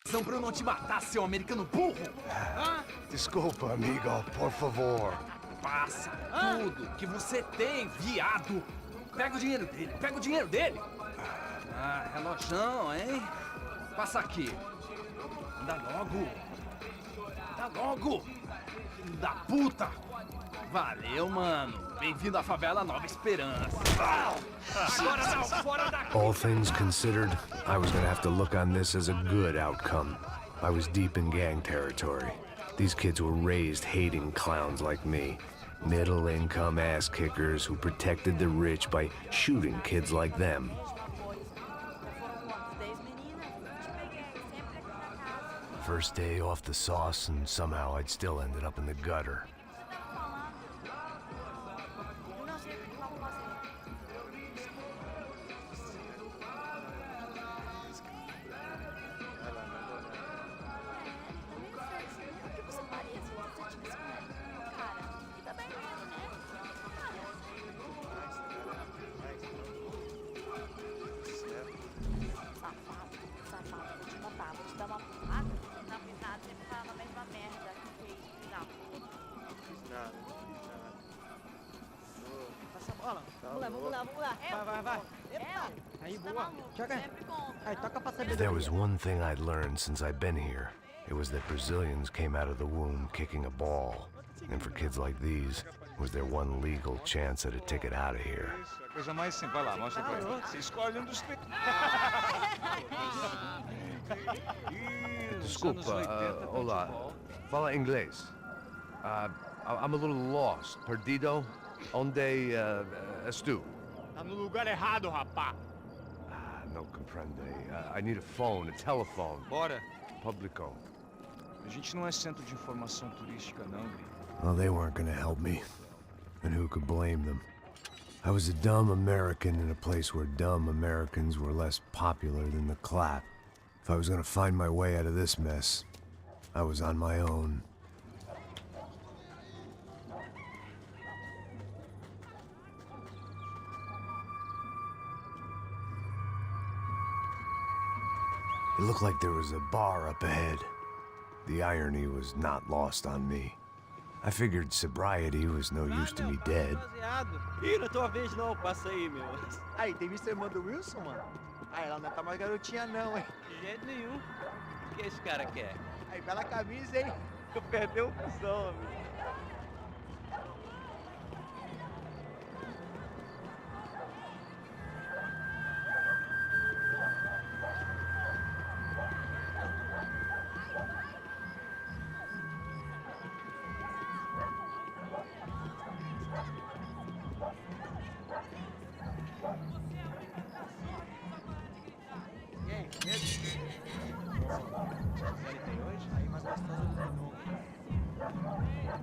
Pra eu não te matar, seu americano burro! Desculpa, amigo, por favor. Passa tudo que você tem, viado! Pega o dinheiro dele, pega o dinheiro dele! Ah, relojão, hein? Passa aqui. Anda logo! Anda logo! Filho da puta! Valeu, mano! Bem-vindo à favela Nova Esperança! Agora não, fora daqui! All things considered, I was gonna have to look on this as a good outcome. I was deep in gang territory. These kids were raised hating clowns like me. Middle-income ass-kickers who protected the rich by shooting kids like them. First day off the sauce, and somehow I'd still ended up in the gutter. If there was one thing I'd learned since I'd been here, it was that Brazilians came out of the womb kicking a ball. And for kids like these, it was their one legal chance at a ticket out of here. Coisa mais simples, vai lá, mostra pra ele. Você escolhe dos três. Desculpa, olá. Fala inglês. I'm a little lost. Perdido? Onde és tu? Tá no lugar errado, rapá. No comprende. I need a phone, a telephone. Bora. Publico. A gente não é centro de informação turística, não, Gri. Well, they weren't gonna help me. And who could blame them? I was a dumb American in a place where dumb Americans were less popular than the clap. If I was gonna find my way out of this mess, I was on my own. It looked like there was a bar up ahead. The irony was not lost on me. I figured sobriety was no use to me dead. Ih, não é tua vez não, passa aí, meu. Aí, tem visto a irmã do Wilson, mano? Aí, ela não tá mais garotinha não, hein? De jeito nenhum. O que esse cara quer? Aí, bela camisa, hein? Perdeu o cuzão, amigo.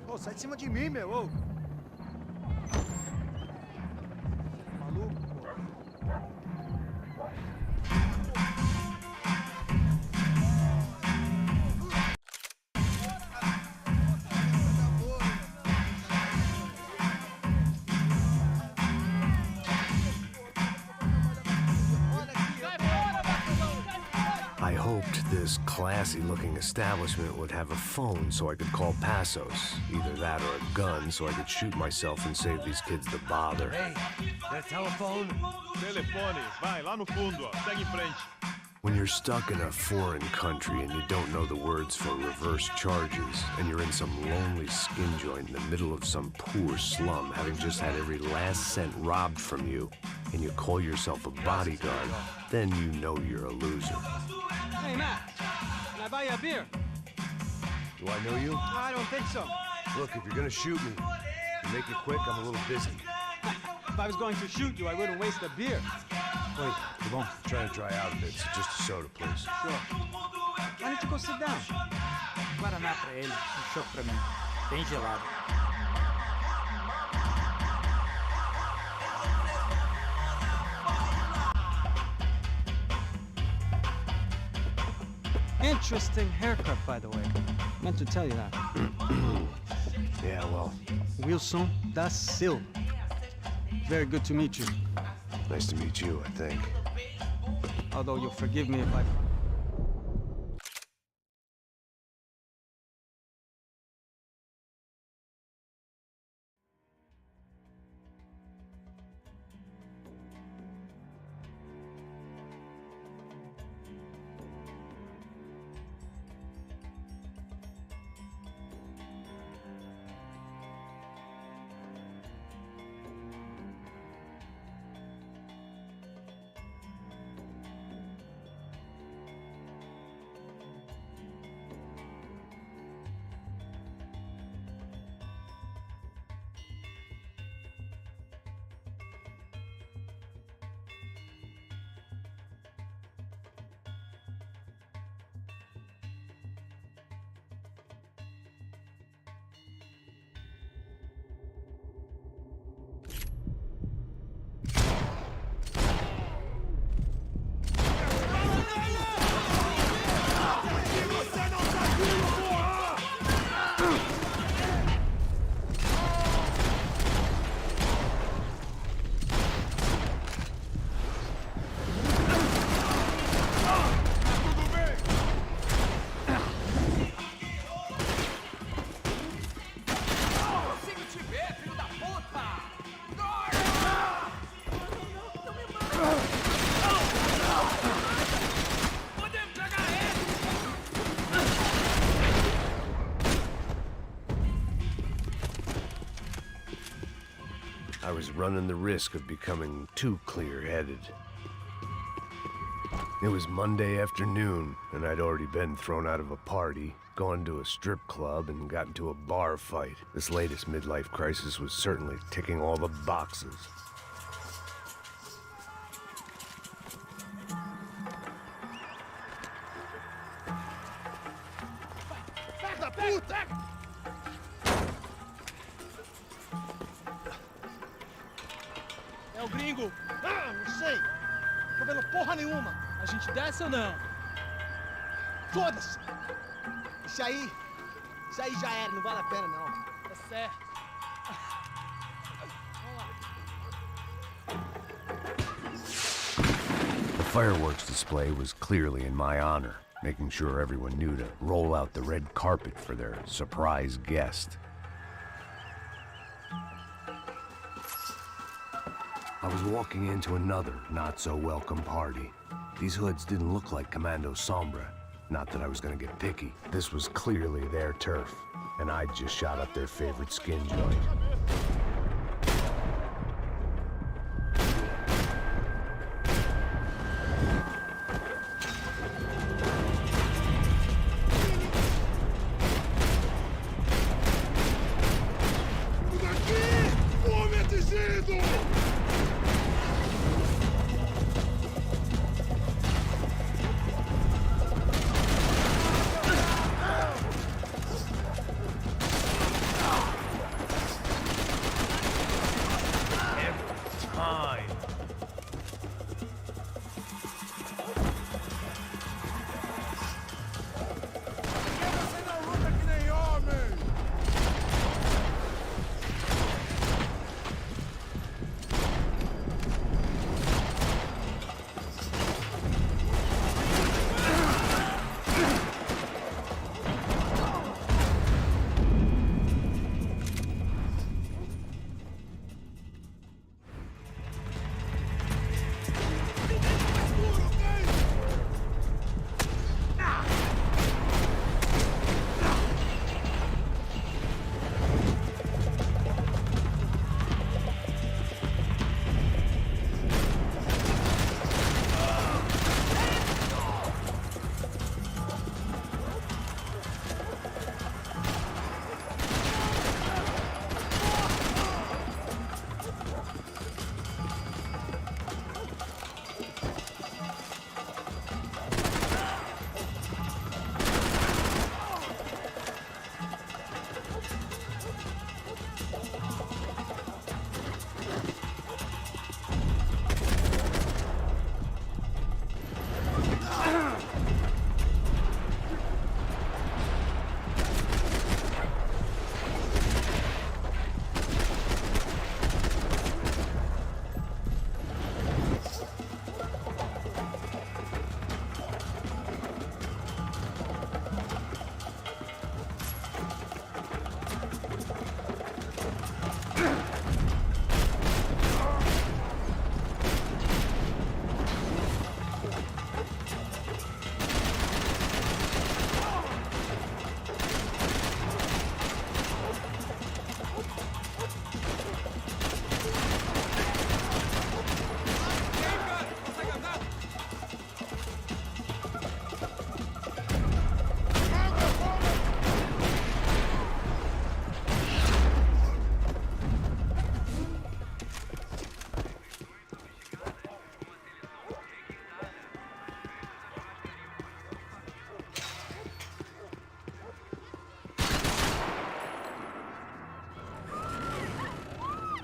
Ô, sai de cima de mim, meu, ô! Maluco, pô. I hoped this classy-looking establishment would have a phone so I could call Passos. Either that or a gun so I could shoot myself and save these kids the bother. Hey, that telephone? Telefone, vai, lá no fundo, ó. Segue em frente. When you're stuck in a foreign country and you don't know the words for reverse charges, and you're in some lonely skin joint in the middle of some poor slum, having just had every last cent robbed from you, and you call yourself a bodyguard, then you know you're a loser. Hey, Matt, can I buy you a beer? Do I know you? I don't think so. Look, if you're gonna shoot me, make it quick, I'm a little busy. If I was going to shoot you, I wouldn't waste a beer. Wait, come on. I'm trying to dry out a bit, so just a soda, please. Sure. Why don't you go sit down? Guaraná pra ele, chopp pra mim. Bem gelado. Interesting haircut, by the way. Meant to tell you that. Yeah, well, Wilson da Silva. Very good to meet you. nice to meet you, I think. Although you'll forgive me if I... I was running the risk of becoming too clear-headed. It was Monday afternoon, and I'd already been thrown out of a party, gone to a strip club, and got into a bar fight. This latest midlife crisis was certainly ticking all the boxes. É o gringo! Ah, não sei! Tô vendo porra nenhuma! A gente desce ou não? Foda-se! Isso aí já era, não vale a pena não. Tá certo. The fireworks display was clearly in my honor, making sure everyone knew to roll out the red carpet for their surprise guest. I was walking into another not-so-welcome party. These hoods didn't look like Commando Sombra. Not that I was gonna get picky. This was clearly their turf, and I'd just shot up their favorite skin joint.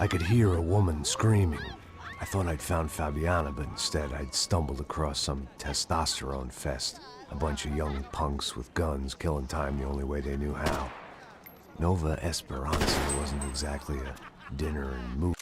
I could hear a woman screaming. I thought I'd found Fabiana, but instead I'd stumbled across some testosterone fest. A bunch of young punks with guns killing time the only way they knew how. Nova Esperanza wasn't exactly a dinner and movie.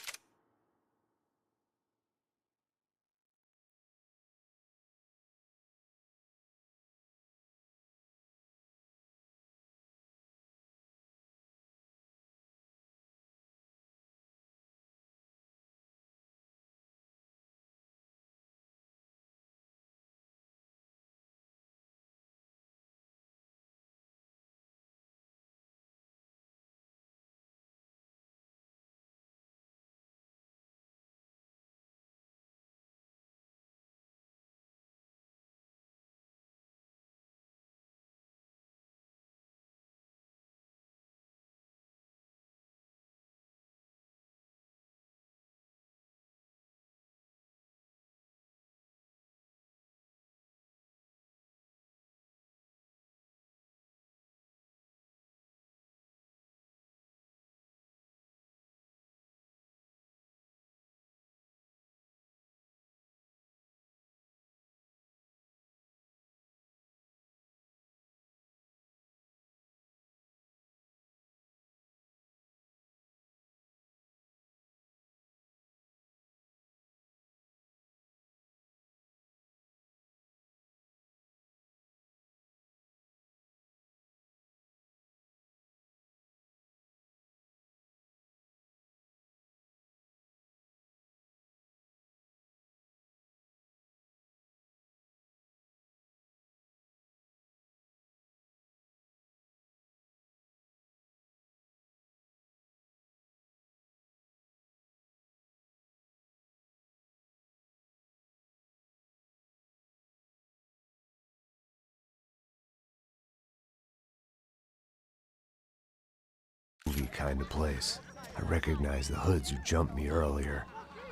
risky kind of place. I recognized the hoods who jumped me earlier.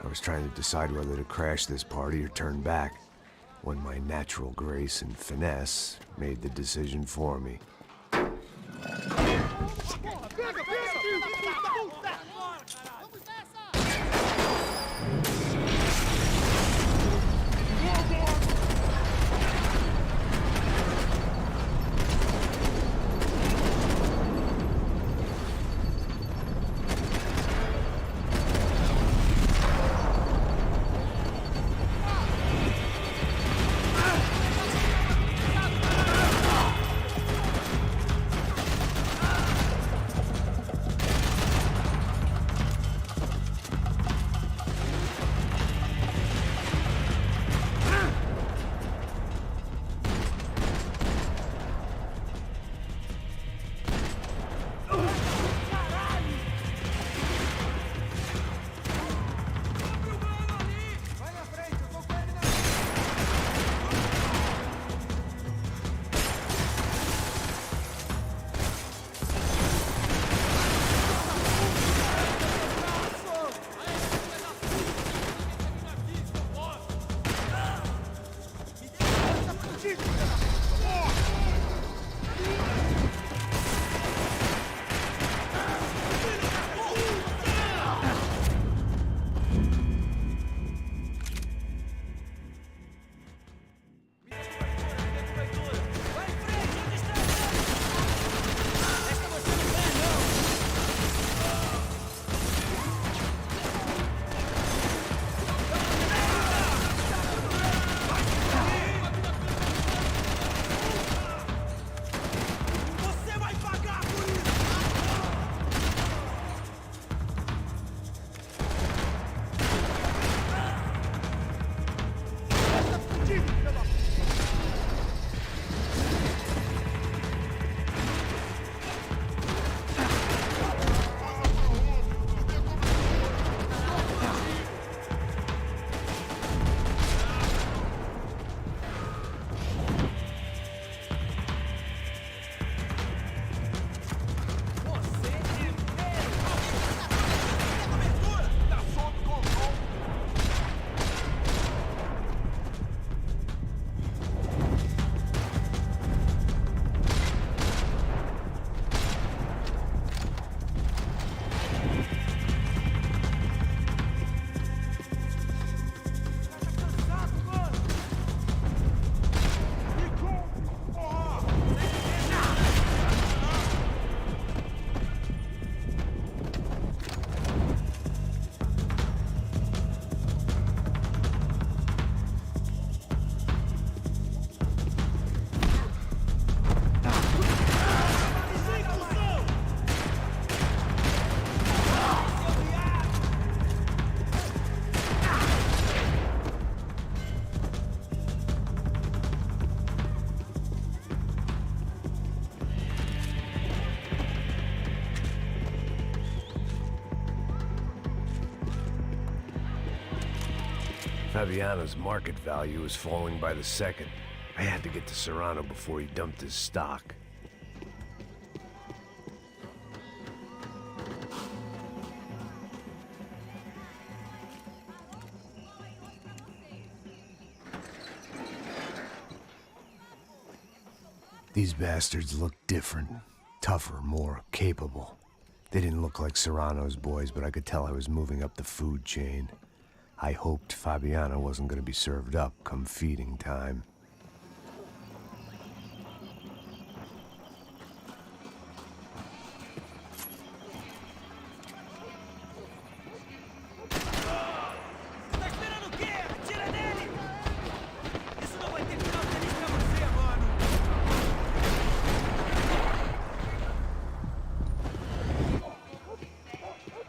I was trying to decide whether to crash this party or turn back, when my natural grace and finesse made the decision for me. Fabiano's market value was falling by the second. I had to get to Serrano before he dumped his stock. These bastards looked different, tougher, more capable. They didn't look like Serrano's boys, but I could tell I was moving up the food chain. I hoped Fabiano wasn't going to be served up come feeding time.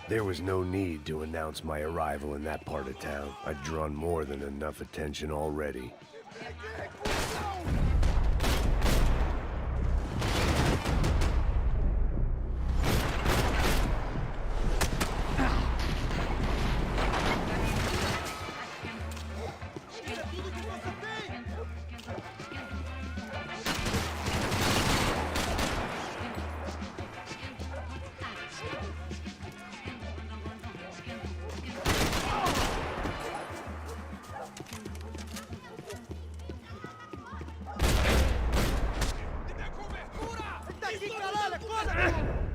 There was no need to announce my arrival in that part of town. I'd drawn more than enough attention already. aqui, caralho, acorda!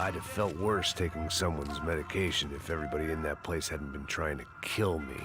I'd have felt worse taking someone's medication if everybody in that place hadn't been trying to kill me.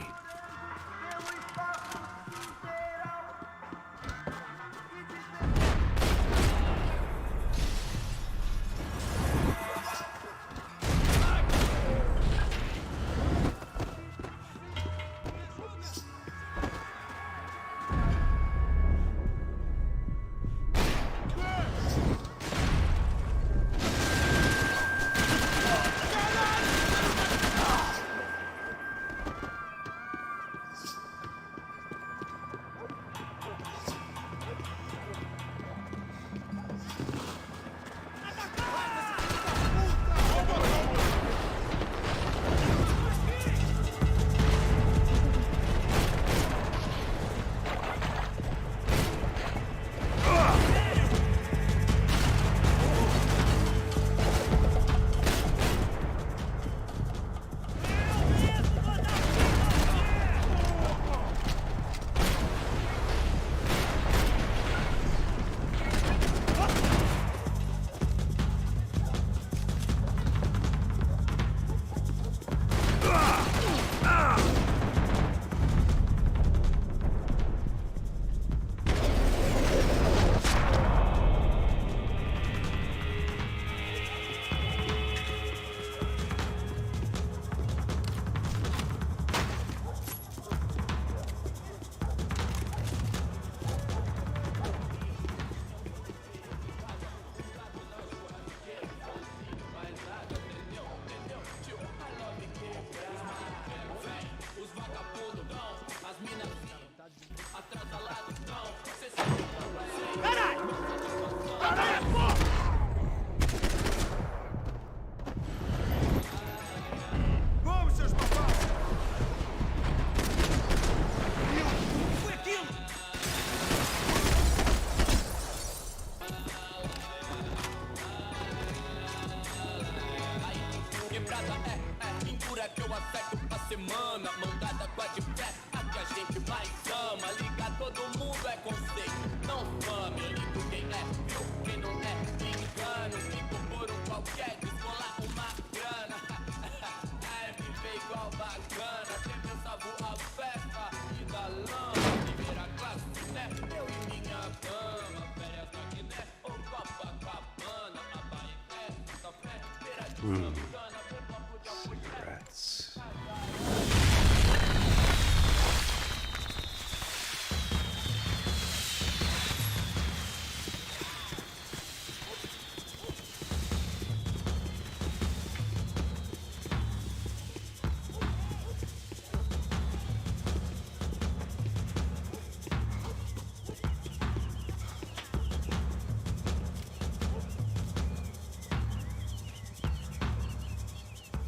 Cigarettes.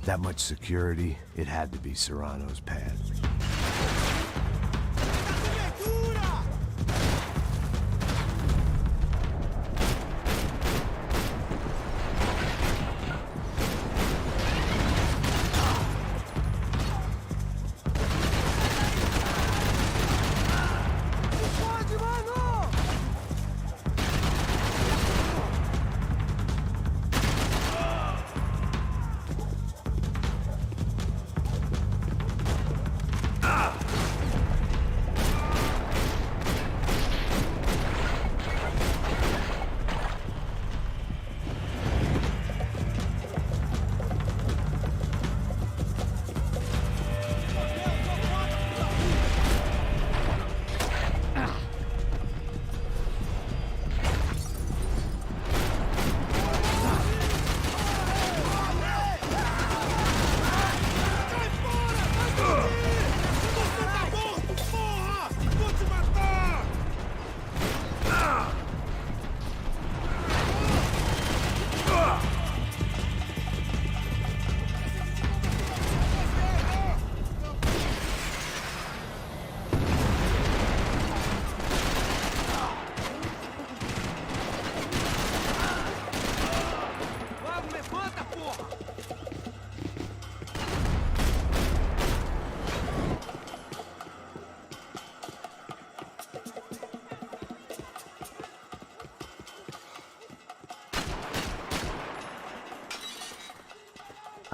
That much security, it had to be Serrano's pad.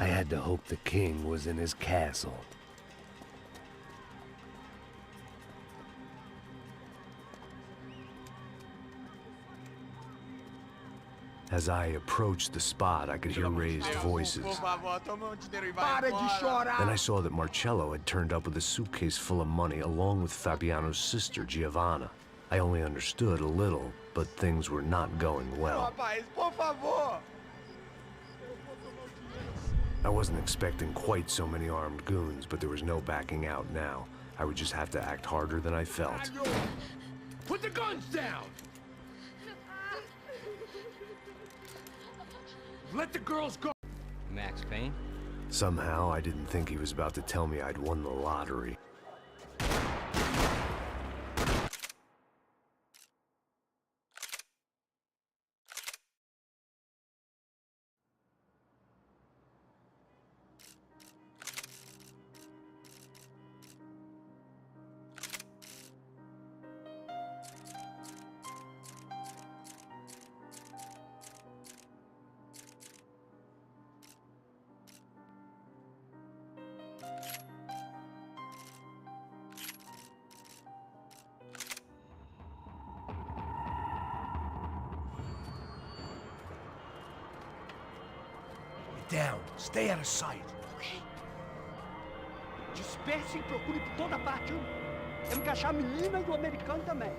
I had to hope the king was in his castle. As I approached the spot, I could hear raised voices. Por favor, toma dinheiro e vai Para de embora. chorar! Then I saw that Marcello had turned up with a suitcase full of money, along with Fabiano's sister, Giovanna. I only understood a little, but things were not going well. Rapaz, por favor. I wasn't expecting quite so many armed goons, but there was no backing out now. I would just have to act harder than I felt. Put the guns down! Let the girls go! Max Payne? Somehow, I didn't think he was about to tell me I'd won the lottery. Down. Stay out of sight. Disperse e procure por toda parte. Temos que achar a menina e o americano também.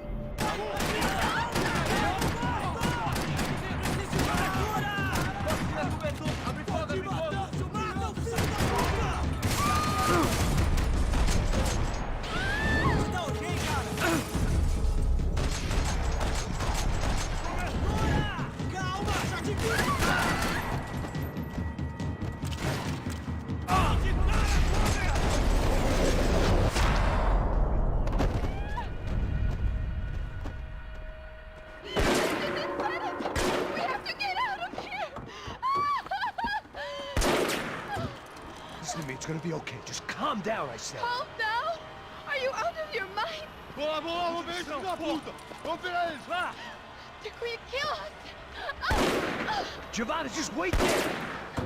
Listen to me, it's gonna be okay. Just calm down, I said. Calm down? Are you out of your mind? Boa, boa, vamos ver esse filho da puta! Vamos virar eles, vá! They're going to kill us! Giovanna, just wait there!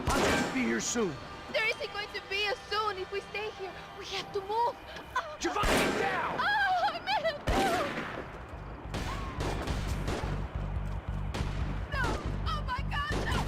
I'll just be here soon. There isn't going to be a soon if we stay here. We have to move. Giovanna, get down! Oh, man, no! No! Oh my God, no!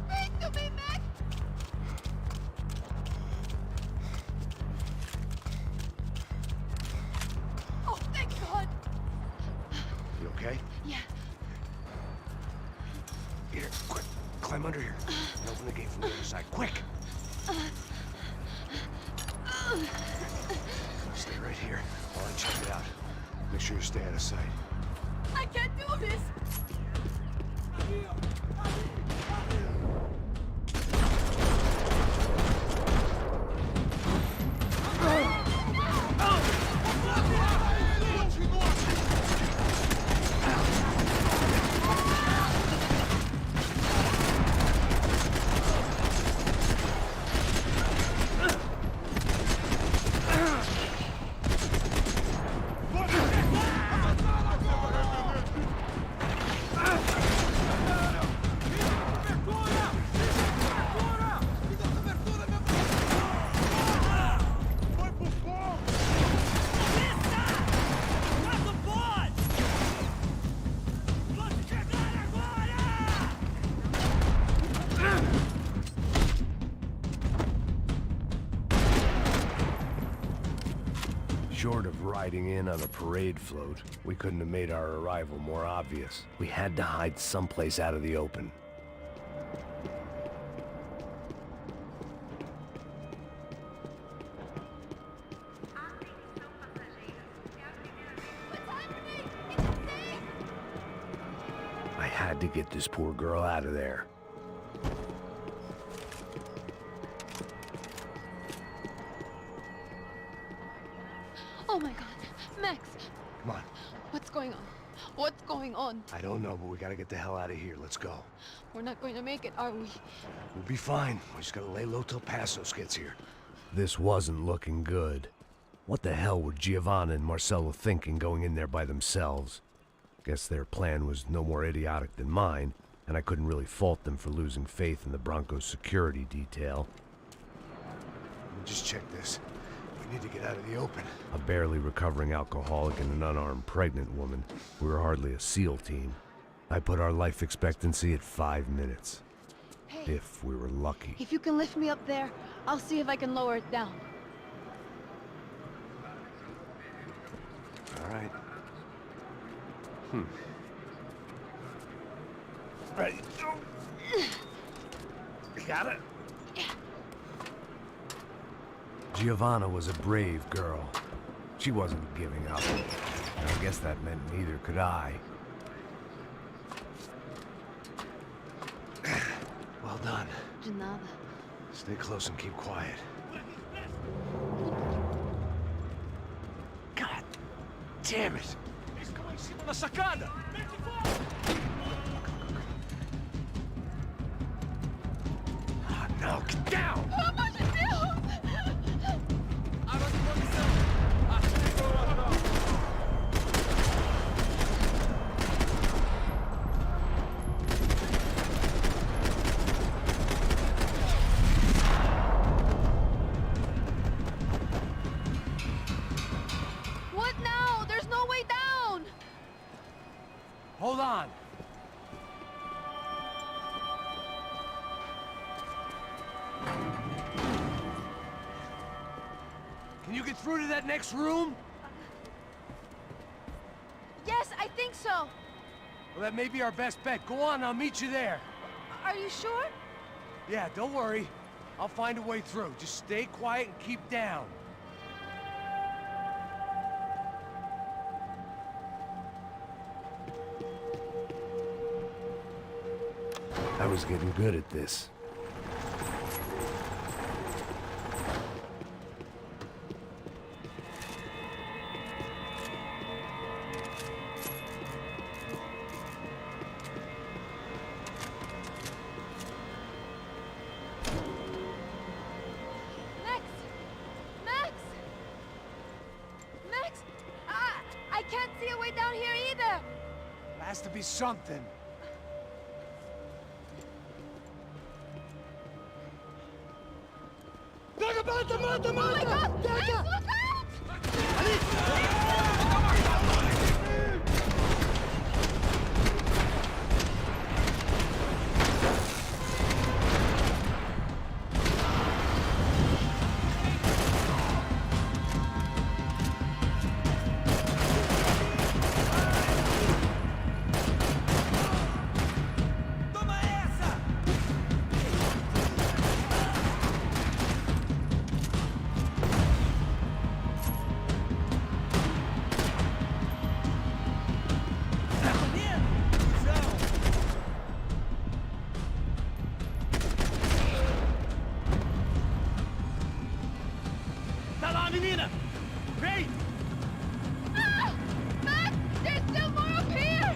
Wait to me, Max! Oh, thank God! You okay? Yeah. Here, quick. Climb under here. And open the gate from the other side. Quick! Stay right here while I check it out. Make sure you stay out of sight. I can't do this! Short of riding in on a parade float, we couldn't have made our arrival more obvious. We had to hide someplace out of the open. I had to get this poor girl out of there. going on? I don't know, but we gotta get the hell out of here. Let's go. We're not going to make it, are we? We'll be fine. We just gotta lay low till Passos gets here. This wasn't looking good. What the hell were Giovanna and Marcelo thinking going in there by themselves? Guess their plan was no more idiotic than mine, and I couldn't really fault them for losing faith in the Broncos security detail. Just check this. We need to get out of the open. A barely recovering alcoholic and an unarmed pregnant woman. We were hardly a SEAL team. I put our life expectancy at 5 minutes. Hey, If we were lucky. if you can lift me up there, I'll see if I can lower it down. All right. Ready. Got it? Giovanna was a brave girl. She wasn't giving up. And I guess that meant neither could I. Well done. De nada. Stay close and keep quiet. God damn it! Na sacada! Oh, no, get down! Pelo amor de Deus! Água de posição! What now? There's no way down! Hold on! Can you get through to that next room? Yes, I think so. Well, that may be our best bet. Go on, I'll meet you there. Are you sure? Yeah, don't worry. I'll find a way through. Just stay quiet and keep down. I was getting good at this. Max! Max! Max! I can't see a way down here either! There has to be something. Oh my God! Max, look out! Toma essa! Tá lá, menina! Vem! Ah! Max! There's still more up here!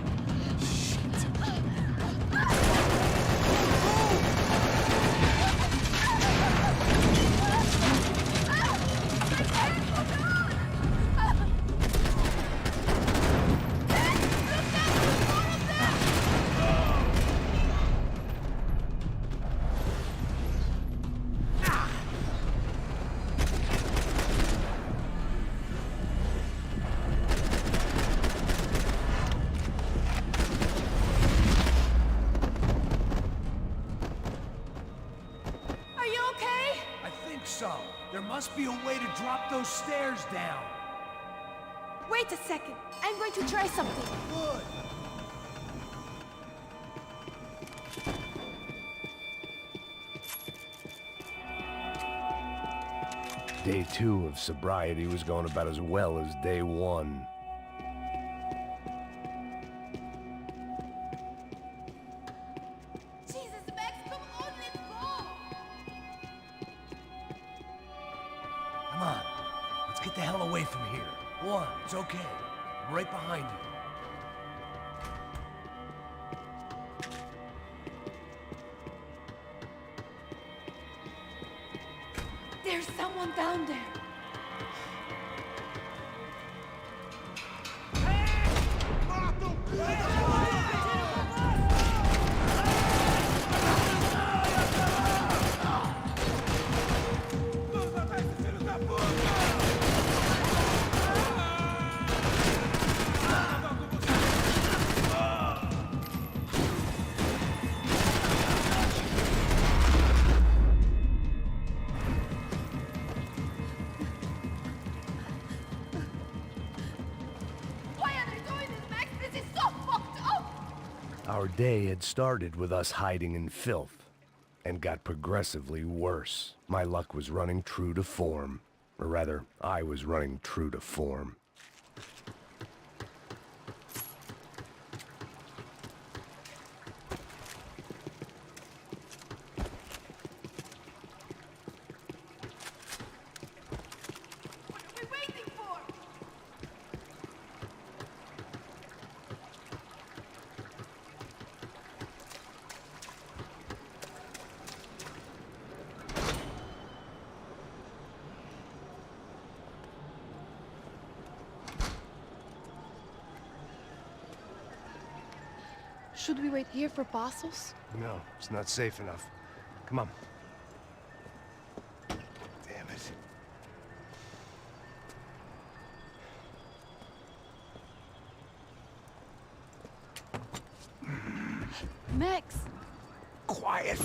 Are you okay? I think so. There must be a way to drop those stairs down. Wait a second. I'm going to try something. Good. Day 2 of sobriety was going about as well as day 1. Jesus, Max, come on, let's go! Come on. Let's get the hell away from here. Go on. It's okay. I'm right behind you. There's someone down there. Our day had started with us hiding in filth, and got progressively worse. My luck was running true to form. Or rather, I was running true to form. What are we waiting for? Should we wait here for parcels? No, it's not safe enough. Come on. Damn it. Max! Quiet!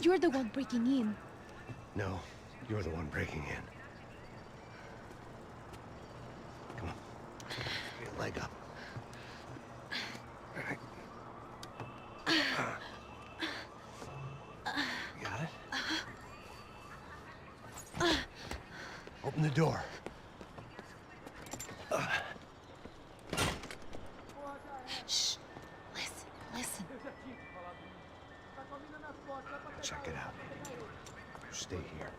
You're the one breaking in. No, you're the one breaking in. Come on. Get your leg up. All right. You got it? Open the door. Shh! Listen, listen. Check it out. You stay here.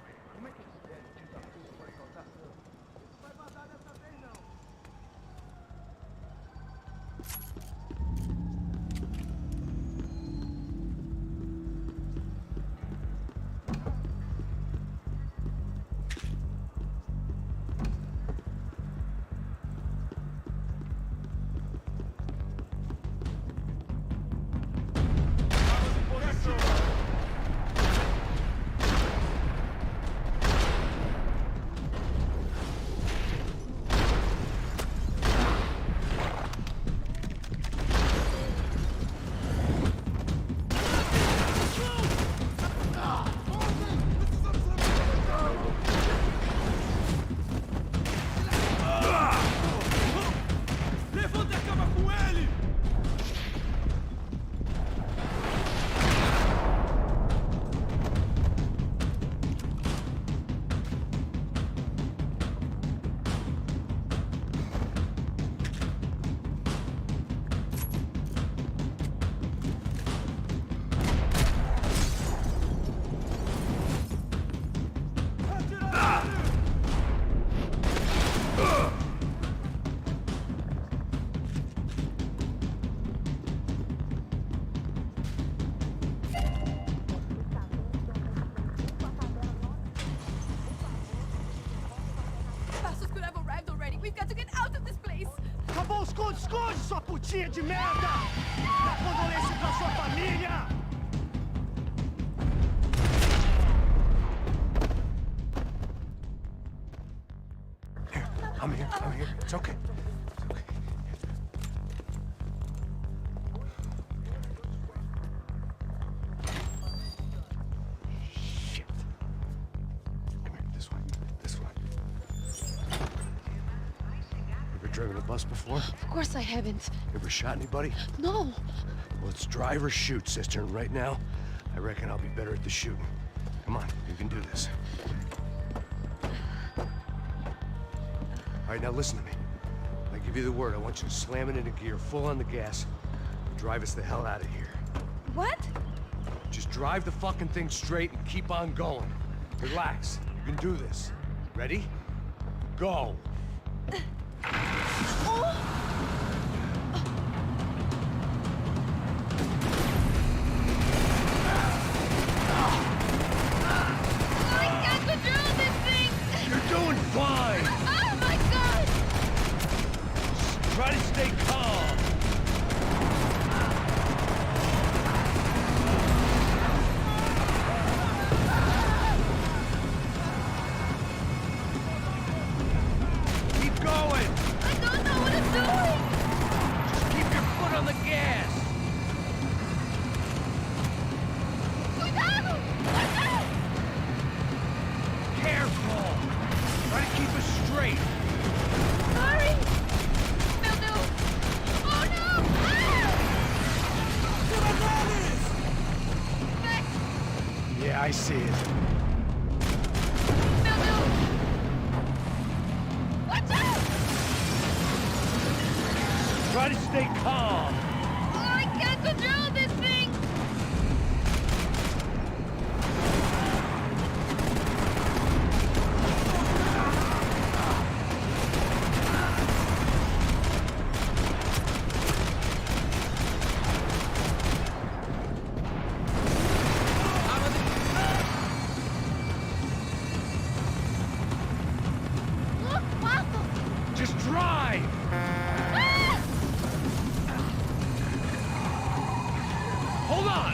Esconde, sua putinha de merda! Dá condolência pra sua família! Here, I'm here. It's okay. It's okay. Shit. Come here, this way. Ever driven a bus before? Of course I haven't. Ever shot anybody? No! Well, it's drive or shoot, sister, and right now, I reckon I'll be better at the shooting. Come on, you can do this. All right, now listen to me. When I give you the word, I want you to slam it into gear, full on the gas, and drive us the hell out of here. What? Just drive the fucking thing straight and keep on going. Relax, you can do this. Ready? Go! I can't control this thing! I see it. No, no! Watch out! Try to stay calm. Oh, I can't control this thing! Look, Waffle! Just drive. Hold on.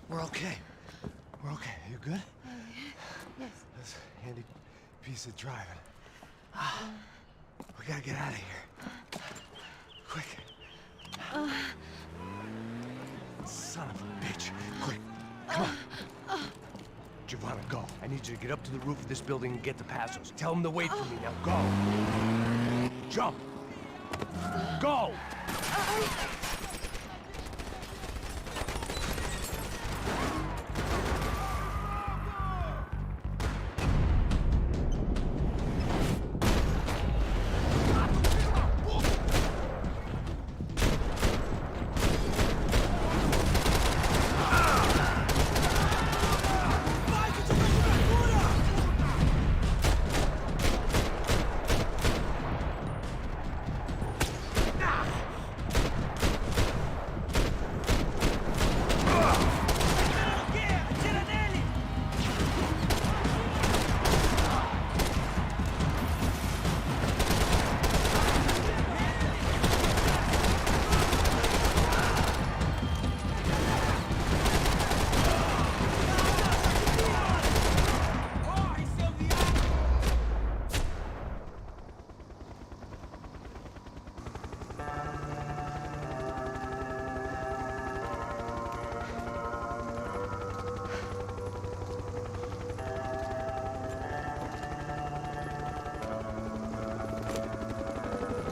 We're okay. We're okay. You good? Yes. That's a handy piece of driving. We gotta get out of here. Quick. Son of a bitch. Quick. Come on. Giovanna, go. I need you to get up to the roof of this building and get the Passos. Tell them to wait for me. Now go. Jump. Go.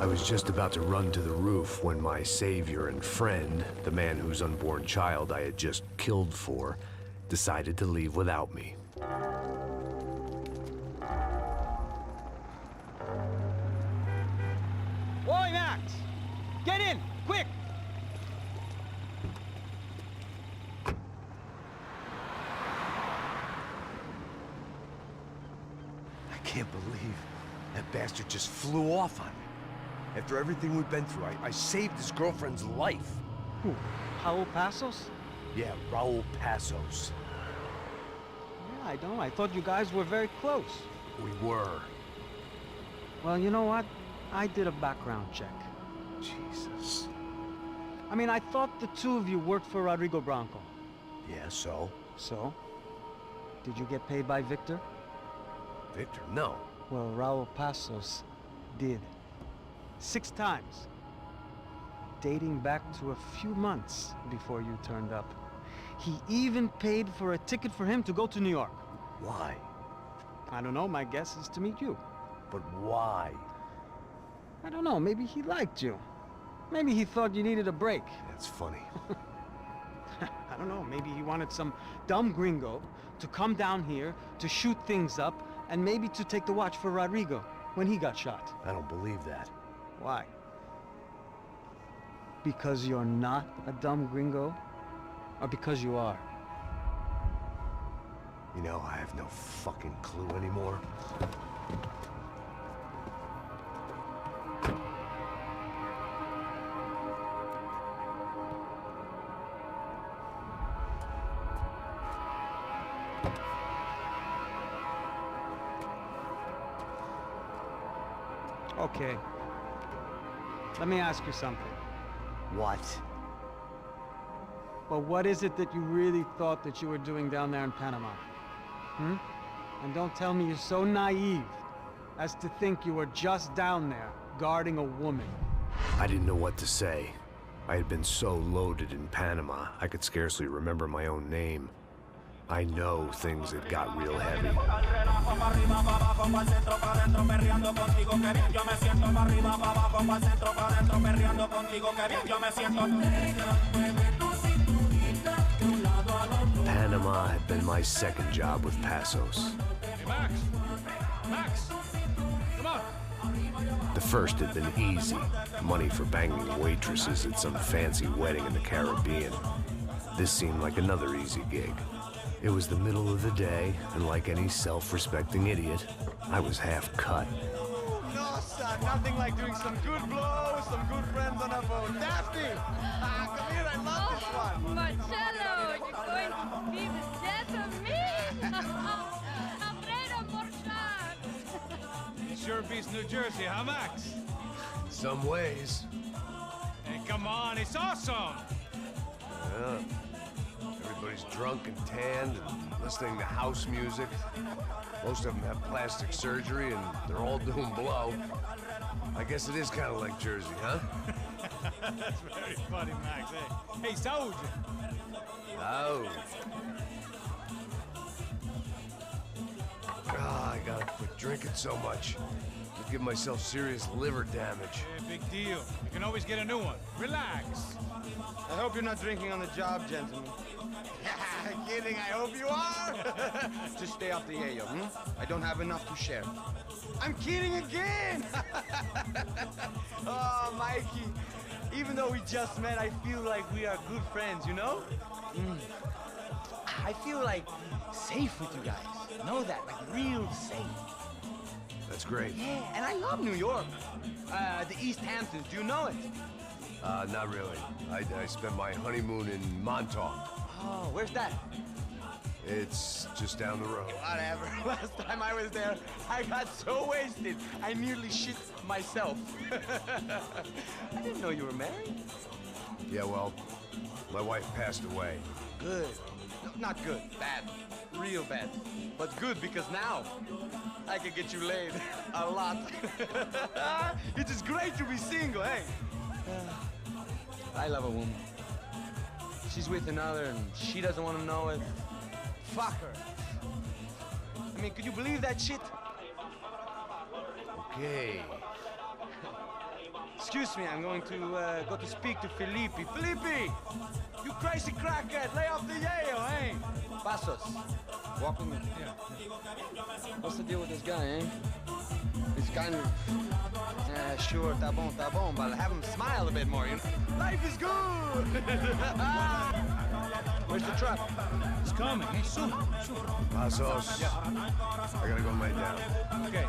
I was just about to run to the roof when my savior and friend, the man whose unborn child I had just killed for, decided to leave without me. Oi, Max! Get in, quick! I can't believe that bastard just flew off on me. After everything we've been through, I saved his girlfriend's life. Who? Raul Passos? Yeah, Raul Passos. Yeah, I know. I thought you guys were very close. We were. Well, you know what? I did a background check. Jesus. I mean, I thought the two of you worked for Rodrigo Branco. Yeah, so? So? Did you get paid by Victor? Victor, no. Well, Raul Passos did. 6 times. Dating back to a few months before you turned up. He even paid for a ticket for him to go to New York. Why? I don't know, my guess is to meet you. But why? I don't know, maybe he liked you. Maybe he thought you needed a break. That's funny. I don't know, maybe he wanted some dumb gringo to come down here to shoot things up and maybe to take the watch for Rodrigo when he got shot. I don't believe that. Why? Because you're not a dumb gringo? Or because you are? You know, I have no fucking clue anymore. Okay. Let me ask you something. What? Well, what is it that you really thought that you were doing down there in Panama? Hmm? And don't tell me you're so naive as to think you were just down there guarding a woman. I didn't know what to say. I had been so loaded in Panama, I could scarcely remember my own name. I know things had got real heavy. Panama had been my second job with Pasos. Hey, Max! Max! Come on! The first had been easy. Money for banging waitresses at some fancy wedding in the Caribbean. This seemed like another easy gig. It was the middle of the day, and like any self-respecting idiot, I was half cut. No, son, nothing like doing some good blows, some good friends on a boat. Daphne! Come here, I love this one. Marcello, you're going to be the death of me. Alfredo Morchan. Sure beats New Jersey, huh, Max? Some ways. Hey, come on, it's awesome! Yeah. Everybody's drunk and tanned and listening to house music. Most of them have plastic surgery and they're all doing blow. I guess it is kind of like Jersey, huh? That's very funny, Max. Hey, Saúde! Oh. I gotta quit drinking so much. I'll give myself serious liver damage. Yeah, big deal. You can always get a new one. Relax. I hope you're not drinking on the job, gentlemen. Kidding, I hope you are. Just stay off the yayo, I don't have enough to share. I'm kidding again. Oh, Mikey. Even though we just met, I feel like we are good friends, you know? I feel like safe with you guys. Know that, like real safe. That's great. Yeah, and I love New York. The East Hamptons, do you know it? Not really. I spent my honeymoon in Montauk. Oh, where's that? It's just down the road. Whatever. Last time I was there, I got so wasted, I nearly shit myself. I didn't know you were married. Yeah, well, my wife passed away. Good. No, not good. Bad. Real bad. But good because now I can get you laid a lot. It is great to be single, hey? I love a woman. She's with another and she doesn't want to know it. Fuck her. I mean, could you believe that shit? Okay. Excuse me, I'm going to go to speak to Felipe. Felipe! You crazy crackhead, lay off the yayo, hey? Pasos, walk with me. Yeah. What's the deal with this guy, eh? He's kind of... sure, tá bom, but have him smile a bit more, you know? Life is good! Where's the truck? It's coming. Hey, soon. Pasos. Yeah. I gotta go lay down. Okay.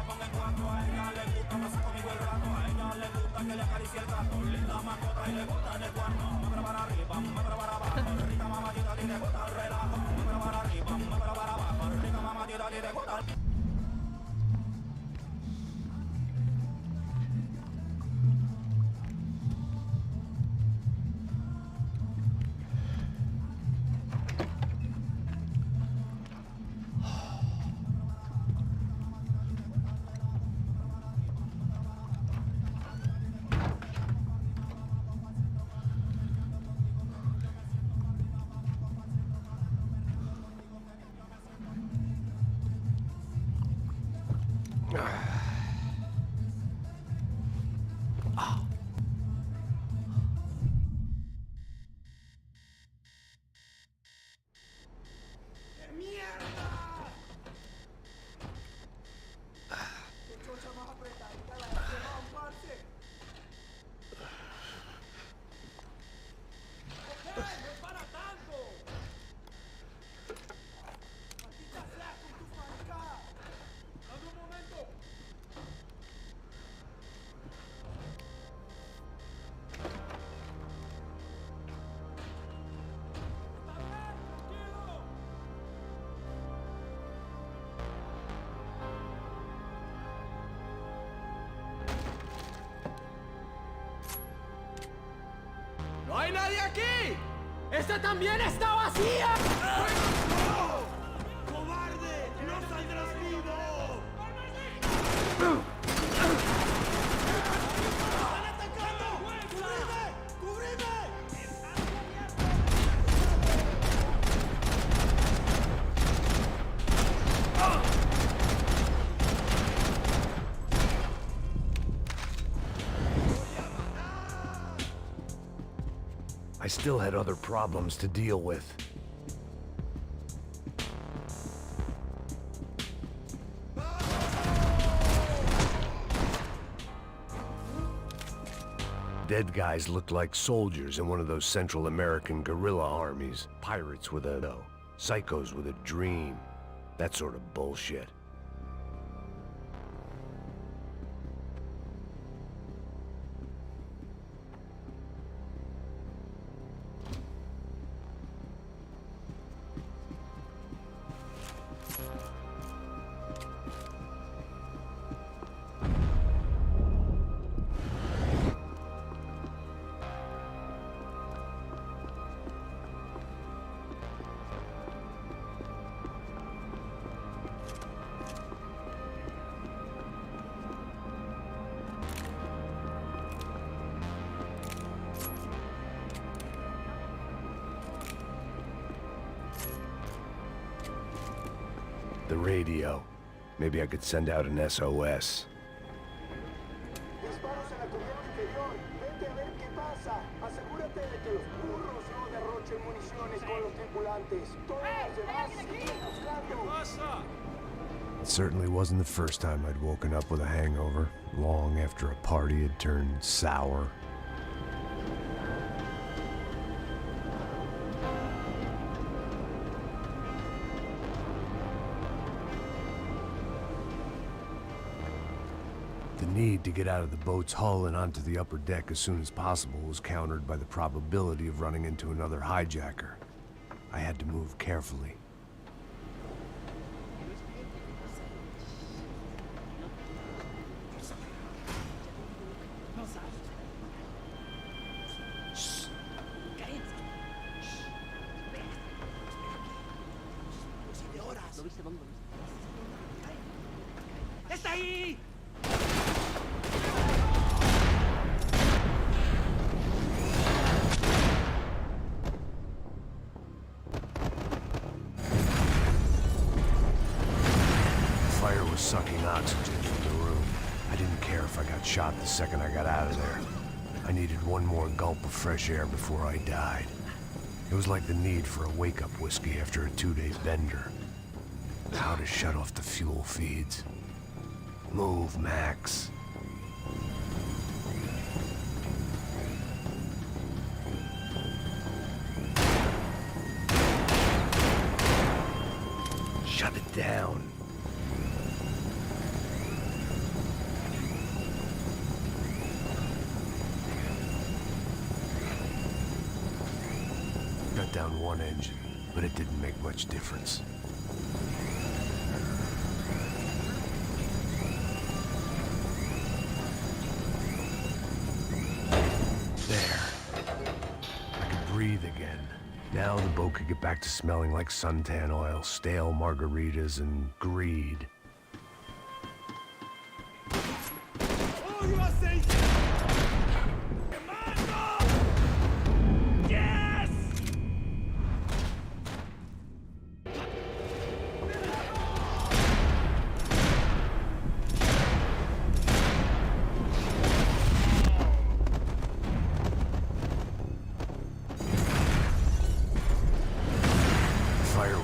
¡No hay nadie aquí! ¡Esta también está vacía! ¡Cobarde! ¡No saldrás vivo! ¡Están atacando! ¡Cubrime! ¡Cubrime! I still had other problems to deal with. Dead guys looked like soldiers in one of those Central American guerrilla armies. Pirates with a psychos with a dream. That sort of bullshit. The radio. Maybe I could send out an SOS. Disparos en la cubierta inferior. Vete a ver qué pasa. Asegúrate de que los burros no derrochen municiones con los tripulantes. Todos los demás siguen buscando. It certainly wasn't the first time I'd woken up with a hangover, long after a party had turned sour. The need to get out of the boat's hull and onto the upper deck as soon as possible was countered by the probability of running into another hijacker. I had to move carefully. ¡Está ahí! Fire was sucking oxygen from the room. I didn't care if I got shot the second I got out of there. I needed one more gulp of fresh air before I died. It was like the need for a wake-up whiskey after a 2-day bender. How to shut off the fuel feeds. Move, Max. Shut it down. Cut down one engine, but it didn't make much difference. Breathe again. Now the boat could get back to smelling like suntan oil, stale margaritas, and greed. ¡Oh, USA! ¡Yes!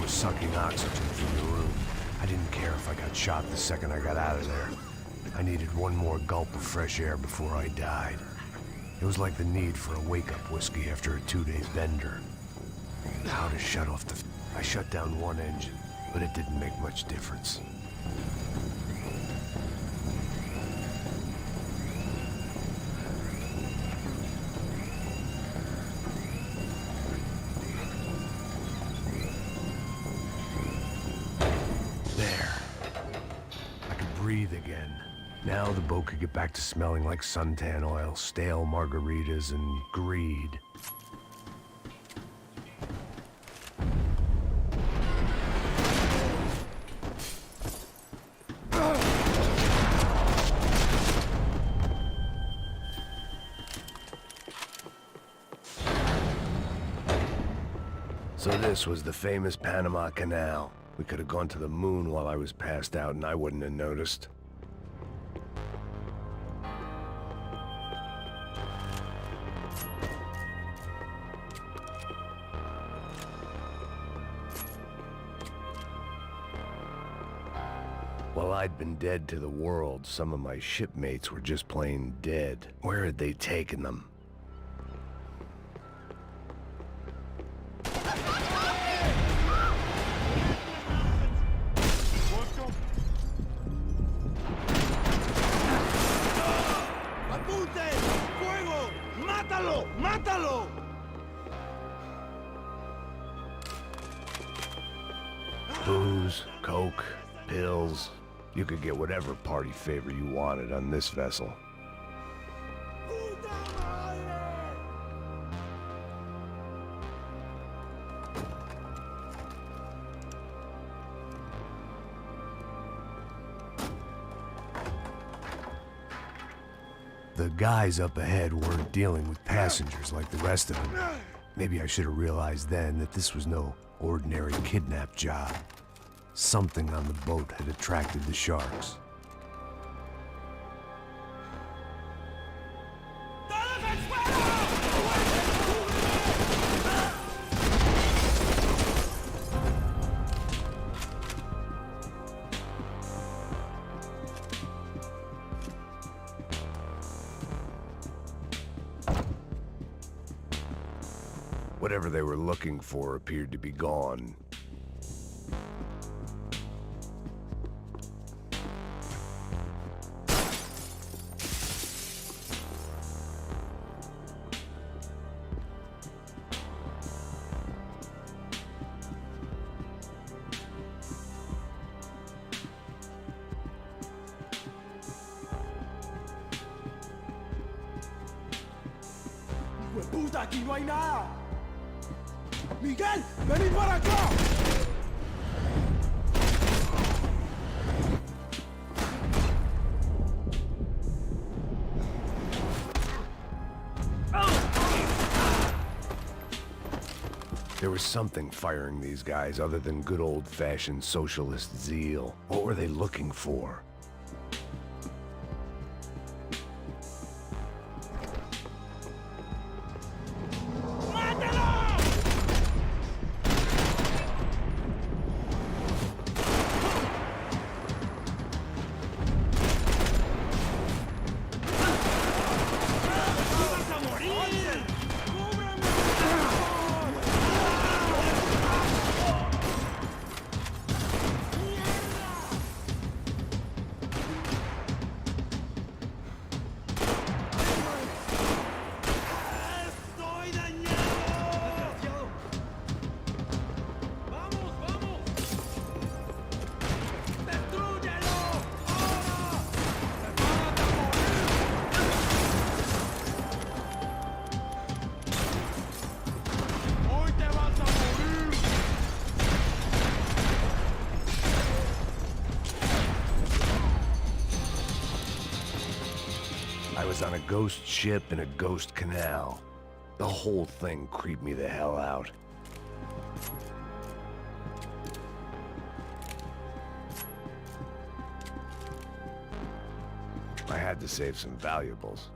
Sucking oxygen from the room. I didn't care if I got shot the second I got out of there. I needed one more gulp of fresh air before I died. It was like the need for a wake-up whiskey after a 2-day bender. How to shut off the... I shut down one engine, but it didn't make much difference. Breathe again. Now the boat could get back to smelling like suntan oil, stale margaritas, and greed. So this was the famous Panama Canal. We could have gone to the moon while I was passed out and I wouldn't have noticed. While I'd been dead to the world, some of my shipmates were just plain dead. Where had they taken them? ¡Apunte! ¡Fuego! ¡Mátalo! ¡Mátalo! Booze, coke, pills. You could get whatever party favor you wanted on this vessel. The guys up ahead weren't dealing with passengers like the rest of them. Maybe I should have realized then that this was no ordinary kidnap job. Something on the boat had attracted the sharks. Whatever they were looking for appeared to be gone. ¡Puta, aquí no hay nada! ¡Miguel, vení para acá! There was something firing these guys other than good old-fashioned socialist zeal. What were they looking for? I was on a ghost ship in a ghost canal. The whole thing creeped me the hell out. I had to save some valuables.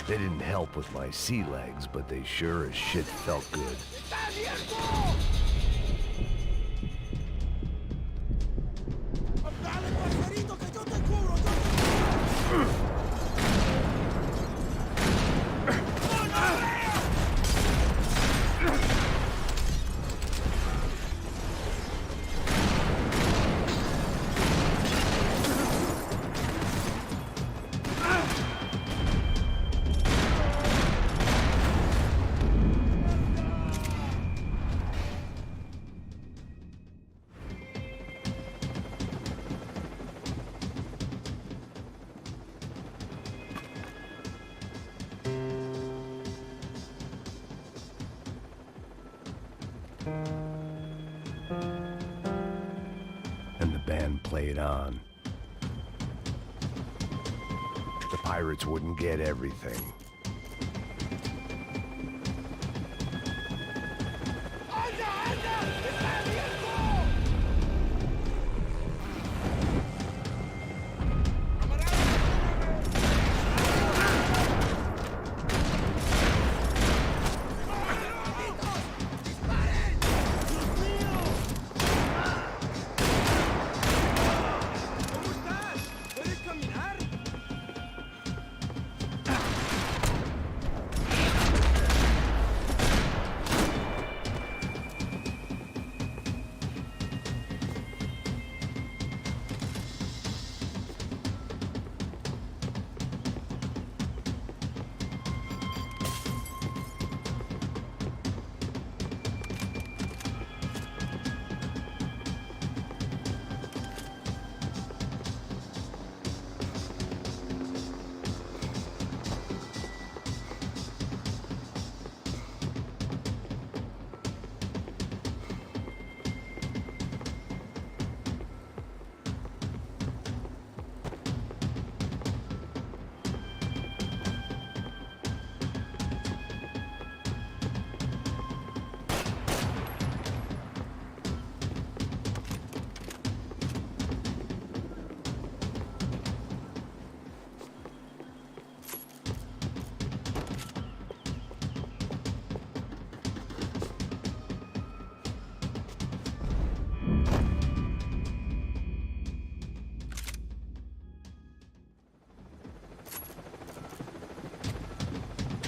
They didn't help with my sea legs, but they sure as shit felt good. played on. The pirates wouldn't get everything.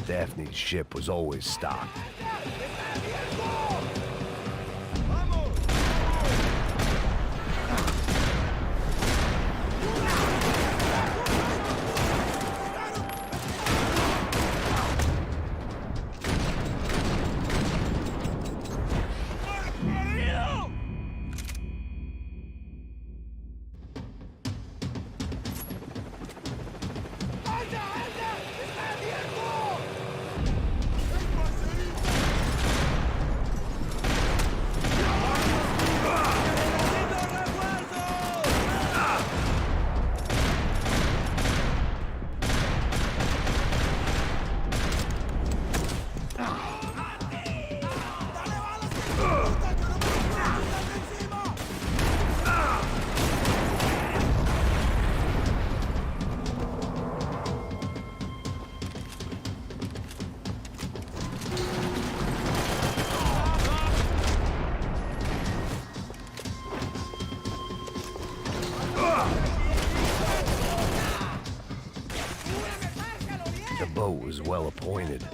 Daphne's ship was always stocked. The boat was well appointed.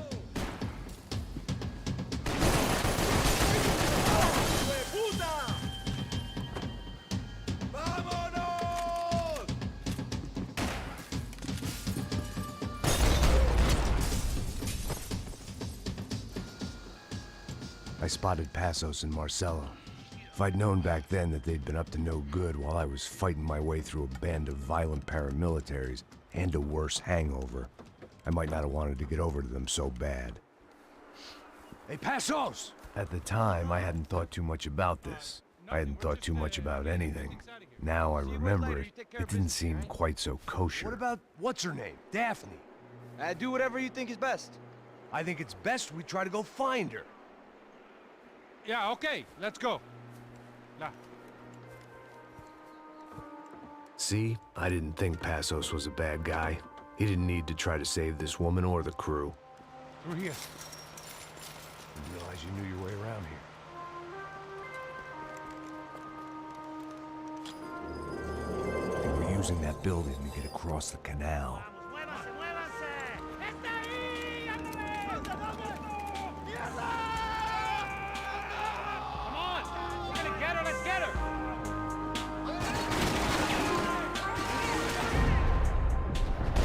I spotted Passos and Marcelo. If I'd known back then that they'd been up to no good while I was fighting my way through a band of violent paramilitaries and a worse hangover, I might not have wanted to get over to them so bad. Hey, Passos! At the time, I hadn't thought too much about this. I hadn't thought too much about anything. Now I remember it, it didn't seem quite so kosher. What about, what's her name? Daphne. Do whatever you think is best. I think it's best we try to go find her. Yeah, okay, let's go. Now. See, I didn't think Passos was a bad guy. He didn't need to try to save this woman or the crew. Through here. Didn't realize you knew your way around here. They were using that building to get across the canal.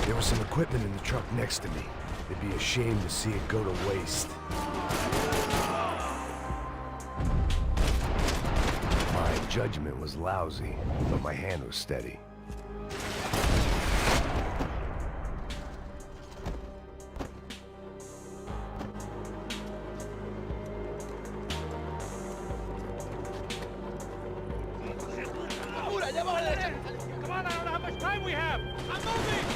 There was some equipment in the truck next to me. It'd be a shame to see it go to waste. My judgment was lousy, but my hand was steady. Come on, I don't know how much time we have. I'm moving.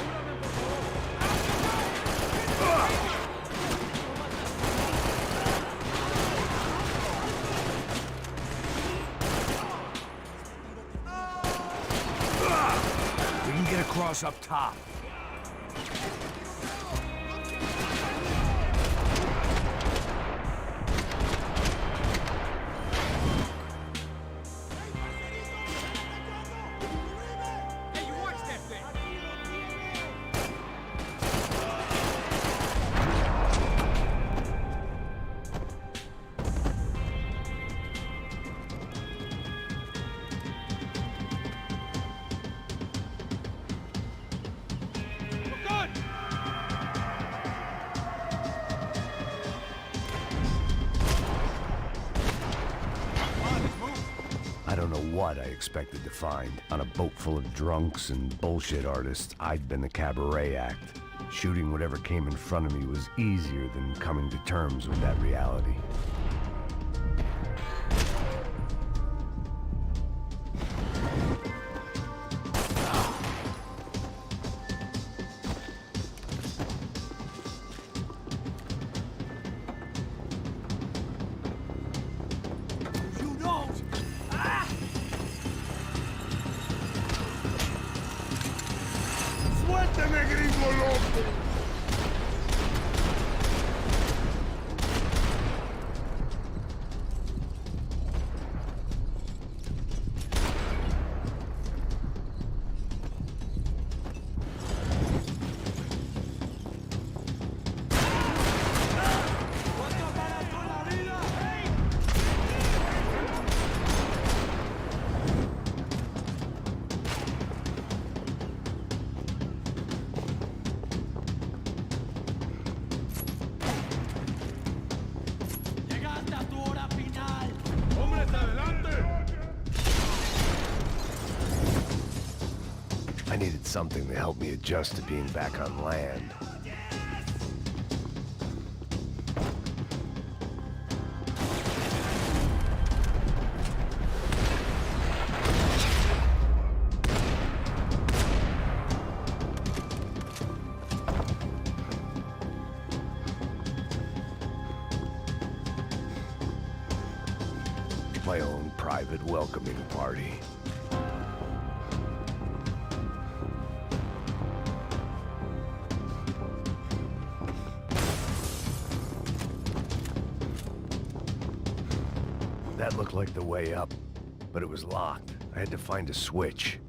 We can get across up top. I don't know what I expected to find. On a boat full of drunks and bullshit artists, I'd been the cabaret act. Shooting whatever came in front of me was easier than coming to terms with that reality. ¡Suélteme, gringo loco! I needed something to help me adjust to being back on land. My own private welcoming party. That looked like the way up, but it was locked. I had to find a switch.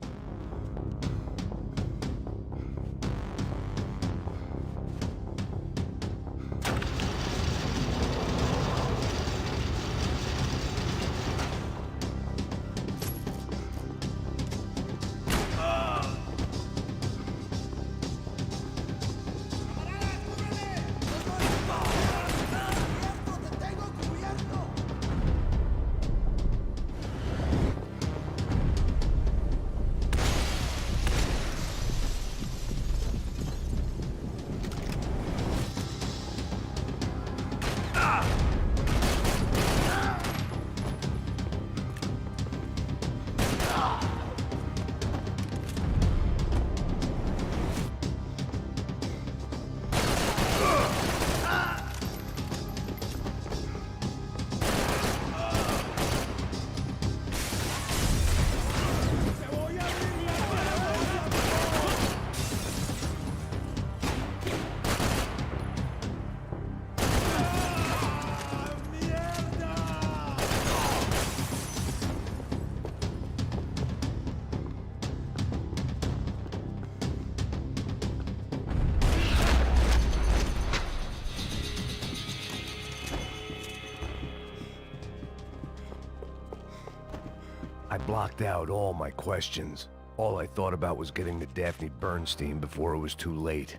I blocked out all my questions. All I thought about was getting to Daphne Bernstein before it was too late.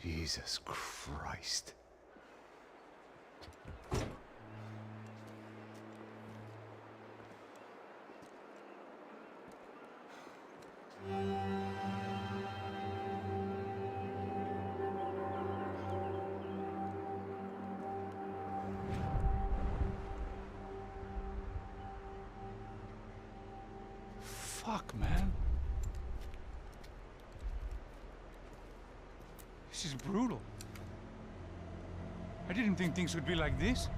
Jesus Christ. fuck, man? This is brutal. I didn't think things would be like this.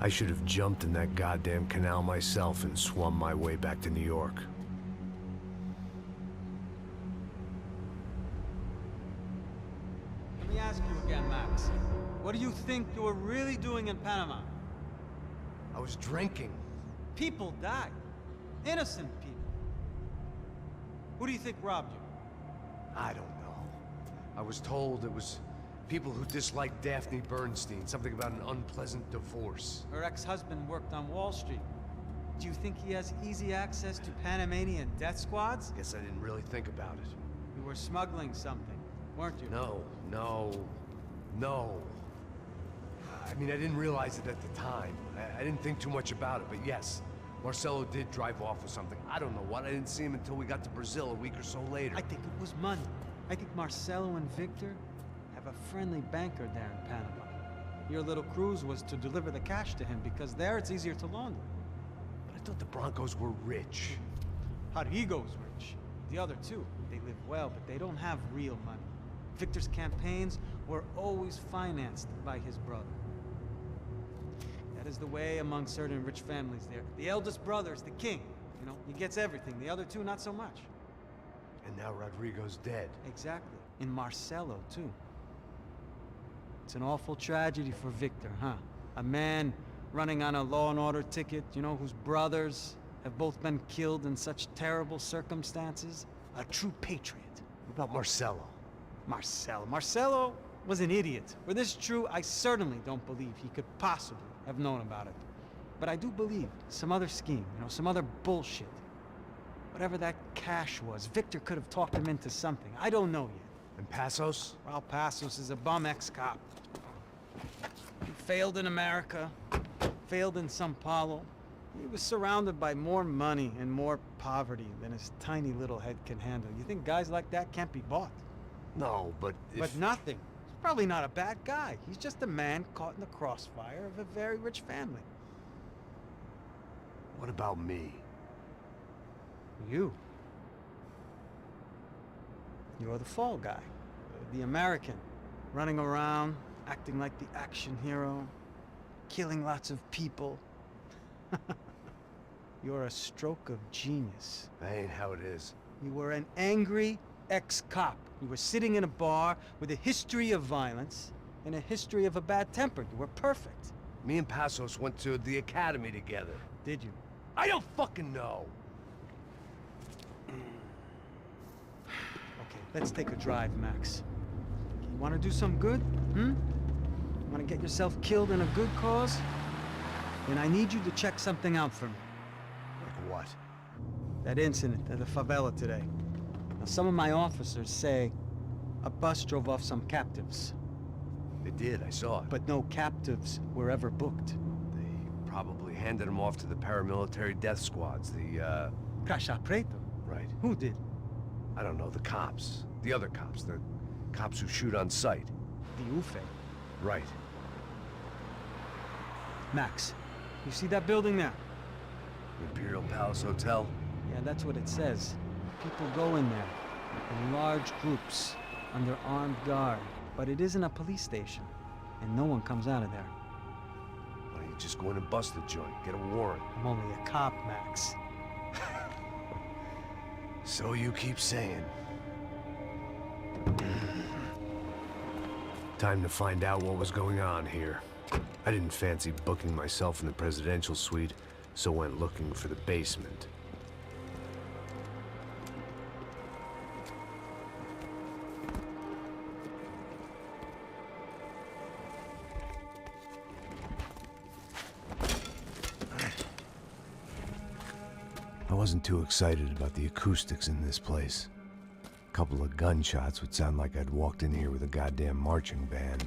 I should have jumped in that goddamn canal myself and swum my way back to New York. Let me ask you again, Max. What do you think you were really doing in Panama? I was drinking. People died. Innocent people. Who do you think robbed you? I don't know. I was told it was people who disliked Daphne Bernstein, something about an unpleasant divorce. Her ex-husband worked on Wall Street. Do you think he has easy access to Panamanian death squads? Guess I didn't really think about it. You were smuggling something, weren't you? No. I mean, I didn't realize it at the time. I didn't think too much about it, but yes, Marcelo did drive off with something. I don't know what. I didn't see him until we got to Brazil a week or so later. I think it was money. I think Marcelo and Victor have a friendly banker there in Panama. Your little cruise was to deliver the cash to him because there it's easier to launder. But I thought the Broncos were rich. Rodrigo's rich. The other two, they live well, but they don't have real money. Victor's campaigns were always financed by his brother. That is the way among certain rich families there. The eldest brother is the king. You know, he gets everything. The other two, not so much. And now Rodrigo's dead. Exactly. And Marcelo, too. It's an awful tragedy for Victor, huh? A man running on a law and order ticket, you know, whose brothers have both been killed in such terrible circumstances. A true patriot. What about Marcelo? Marcelo was an idiot. Were this true, I certainly don't believe he could possibly have known about it. But I do believe some other scheme, you know, some other bullshit. Whatever that cash was, Victor could have talked him into something. I don't know yet. And Passos? Well, Passos is a bum ex-cop. He failed in America, failed in Sao Paulo. He was surrounded by more money and more poverty than his tiny little head can handle. You think guys like that can't be bought? No, but But nothing. He's probably not a bad guy. He's just a man caught in the crossfire of a very rich family. What about me? You. You're the fall guy. The American. Running around, acting like the action hero. Killing lots of people. You're a stroke of genius. That ain't how it is. You were an angry ex-cop. You were sitting in a bar with a history of violence and a history of a bad temper. You were perfect. Me and Passos went to the academy together. Did you? I don't fucking know. Okay, let's take a drive, Max. You want to do some good? Want to get yourself killed in a good cause? Then I need you to check something out for me. Like what? That incident at the favela today. Now, some of my officers say a bus drove off some captives. They did, I saw it. But no captives were ever booked. They probably handed them off to the paramilitary death squads, the, Caixa Preto? Right. Who did? I don't know, the cops. The other cops, the cops who shoot on sight. The UFE. Right. Max, you see that building there? Imperial Palace Hotel? Yeah, that's what it says. People go in there in large groups under armed guard. But it isn't a police station, and no one comes out of there. Why don't you just go in and bust the joint, get a warrant? I'm only a cop, Max. So you keep saying. Time to find out what was going on here. I didn't fancy booking myself in the presidential suite, so went looking for the basement. I wasn't too excited about the acoustics in this place. A couple of gunshots would sound like I'd walked in here with a goddamn marching band.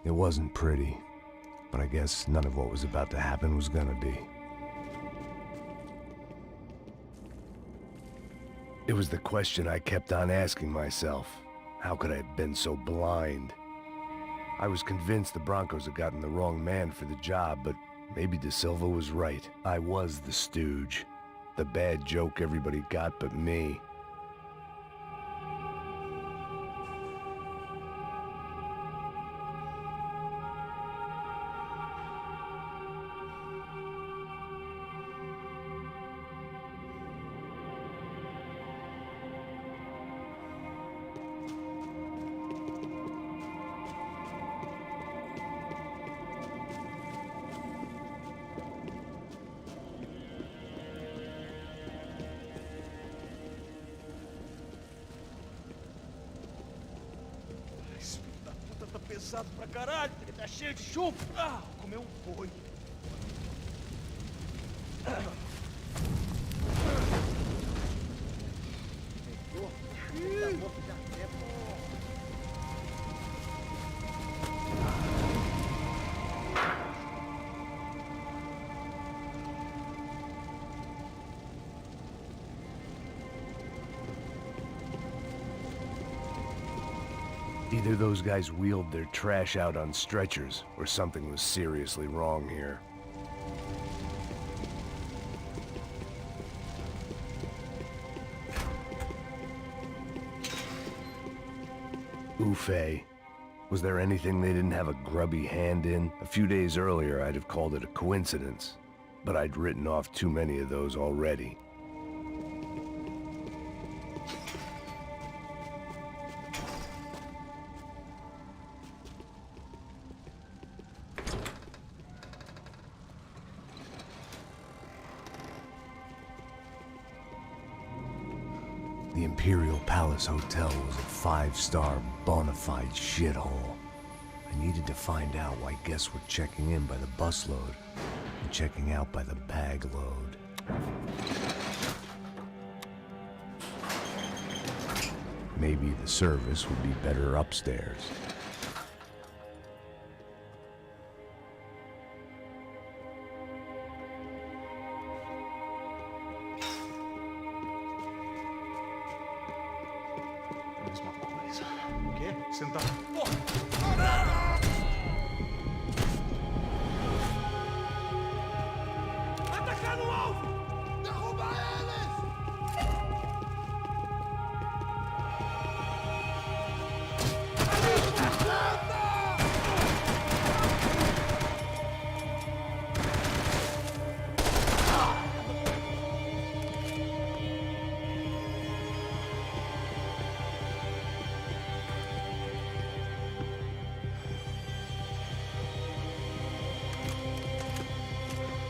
It wasn't pretty. But I guess none of what was about to happen was gonna be. It was the question I kept on asking myself. How could I have been so blind? I was convinced the Broncos had gotten the wrong man for the job, but maybe De Silva was right. I was the stooge. The bad joke everybody got but me. Pesado pra caralho, ele tá cheio de chumbo. Ah, comeu um boi. Either those guys wheeled their trash out on stretchers, or something was seriously wrong here. Oof-ay. Was there anything they didn't have a grubby hand in? A few days earlier, I'd have called it a coincidence, but I'd written off too many of those already. The Imperial Palace Hotel was a five-star, bona fide shithole. I needed to find out why guests were checking in by the busload and checking out by the bag load. Maybe the service would be better upstairs. Sentar. Atacar no alvo! Derruba eles!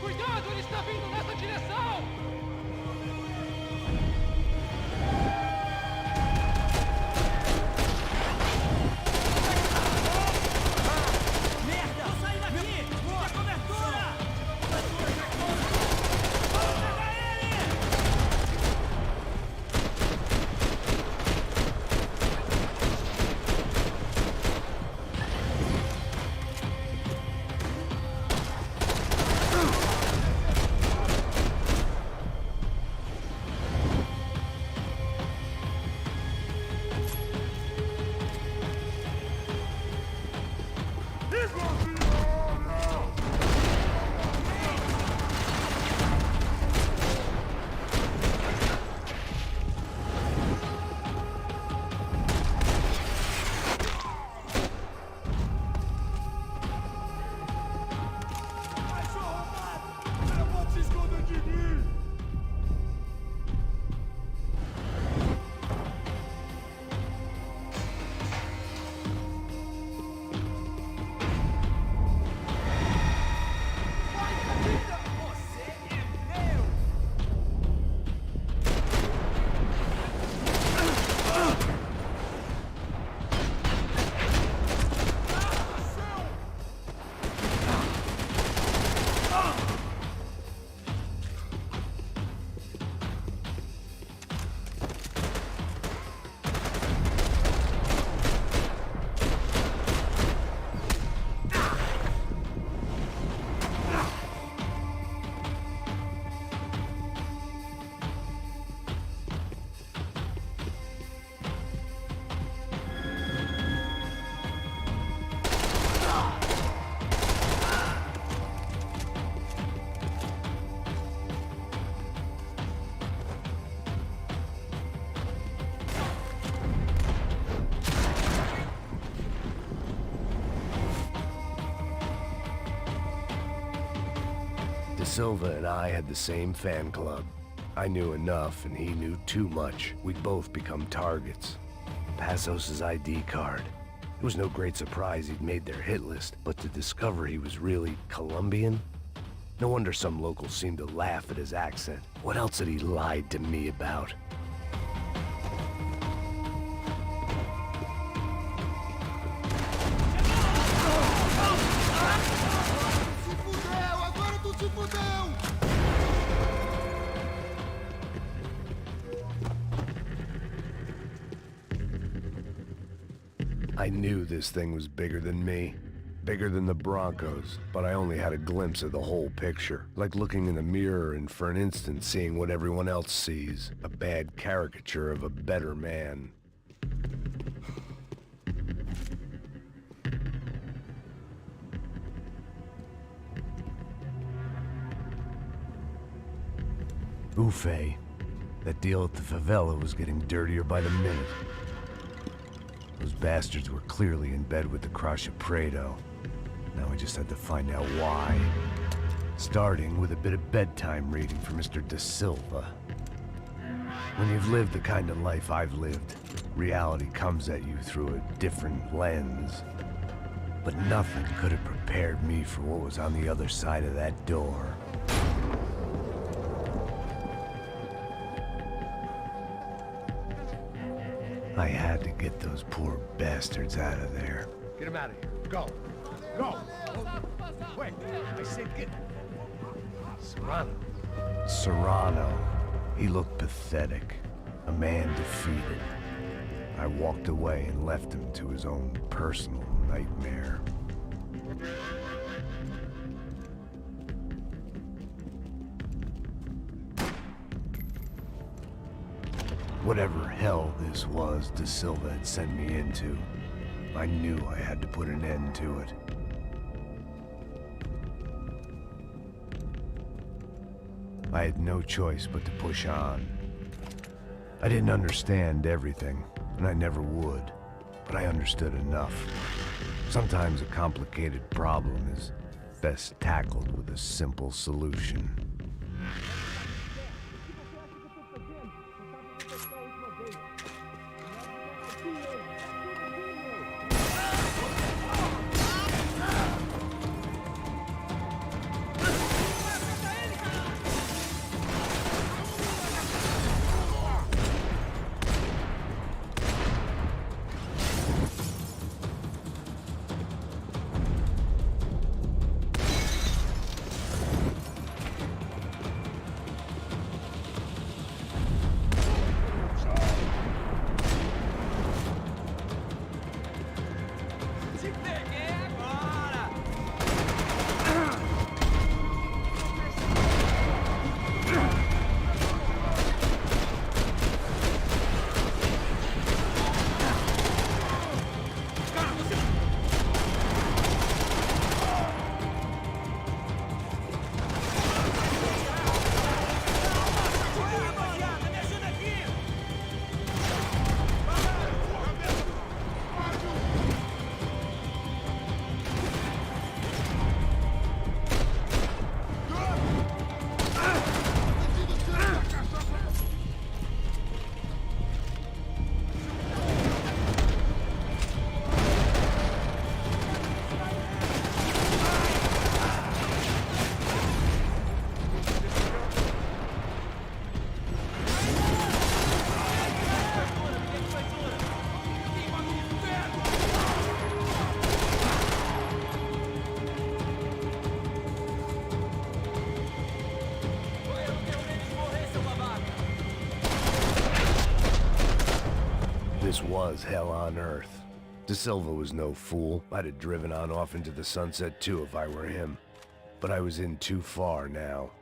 Cuidado, ele está vindo nessa direção! Merda! Vou sair daqui! Minha cobertura! Vamos pegar ele! Silva and I had the same fan club. I knew enough and he knew too much. We'd both become targets. Passos' ID card. It was no great surprise he'd made their hit list, but to discover he was really Colombian? No wonder some locals seemed to laugh at his accent. What else had he lied to me about? I knew this thing was bigger than me, bigger than the Broncos, but I only had a glimpse of the whole picture, like looking in the mirror and for an instant seeing what everyone else sees, a bad caricature of a better man. Ufe, that deal at the favela was getting dirtier by the minute. Those bastards were clearly in bed with the Crusher Prado. Now we just had to find out why. Starting with a bit of bedtime reading for Mr. Da Silva. When you've lived the kind of life I've lived, reality comes at you through a different lens. But nothing could have prepared me for what was on the other side of that door. I had to get those poor bastards out of there. Get him out of here. Go. Go. Wait, I said get... Serrano. Serrano. He looked pathetic. A man defeated. I walked away and left him to his own personal nightmare. Whatever hell this was Da Silva had sent me into, I knew I had to put an end to it. I had no choice but to push on. I didn't understand everything, and I never would, but I understood enough. Sometimes a complicated problem is best tackled with a simple solution. This was hell on earth. Da Silva was no fool. I'd have driven on off into the sunset too if I were him. But I was in too far now.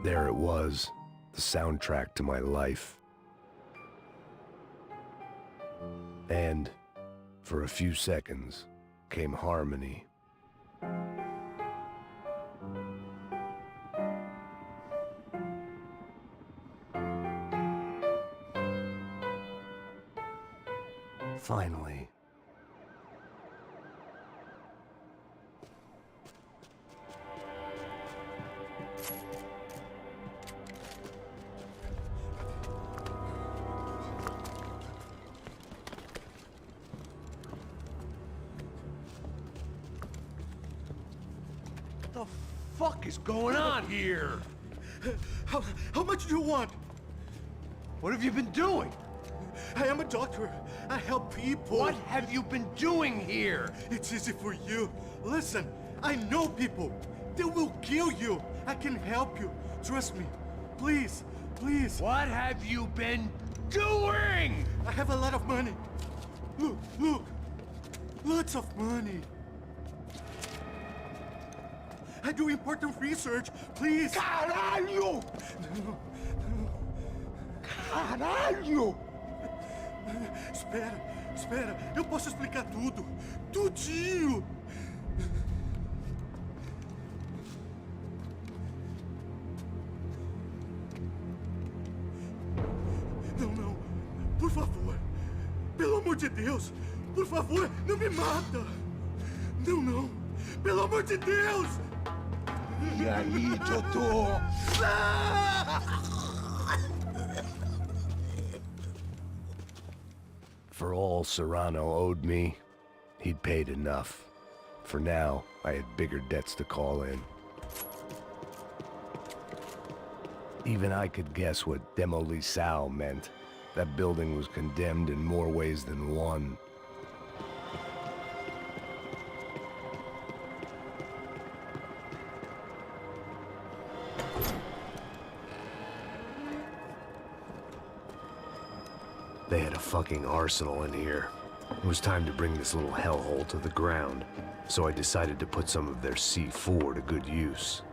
There it was, the soundtrack to my life. And, for a few seconds, came harmony. Finally. What the fuck is going on here? How much do you want? What have you been doing? I am a doctor. I help people. What have you been doing here? It's easy for you. Listen, I know people. They will kill you. I can help you. Trust me. Please, please. What have you been doing? I have a lot of money. Look, look. Lots of money. I do important research. Please. Caralho! No, Caralho! Espera, espera. Eu posso explicar tudo. Tudinho. Não, não. Por favor. Pelo amor de Deus. Por favor, não me mata. Não, não. Pelo amor de Deus. E aí, doutor? For all Serrano owed me, he'd paid enough. For now, I had bigger debts to call in. Even I could guess what demolisal meant. That building was condemned in more ways than one. They had a fucking arsenal in here. It was time to bring this little hellhole to the ground, so I decided to put some of their C4 to good use.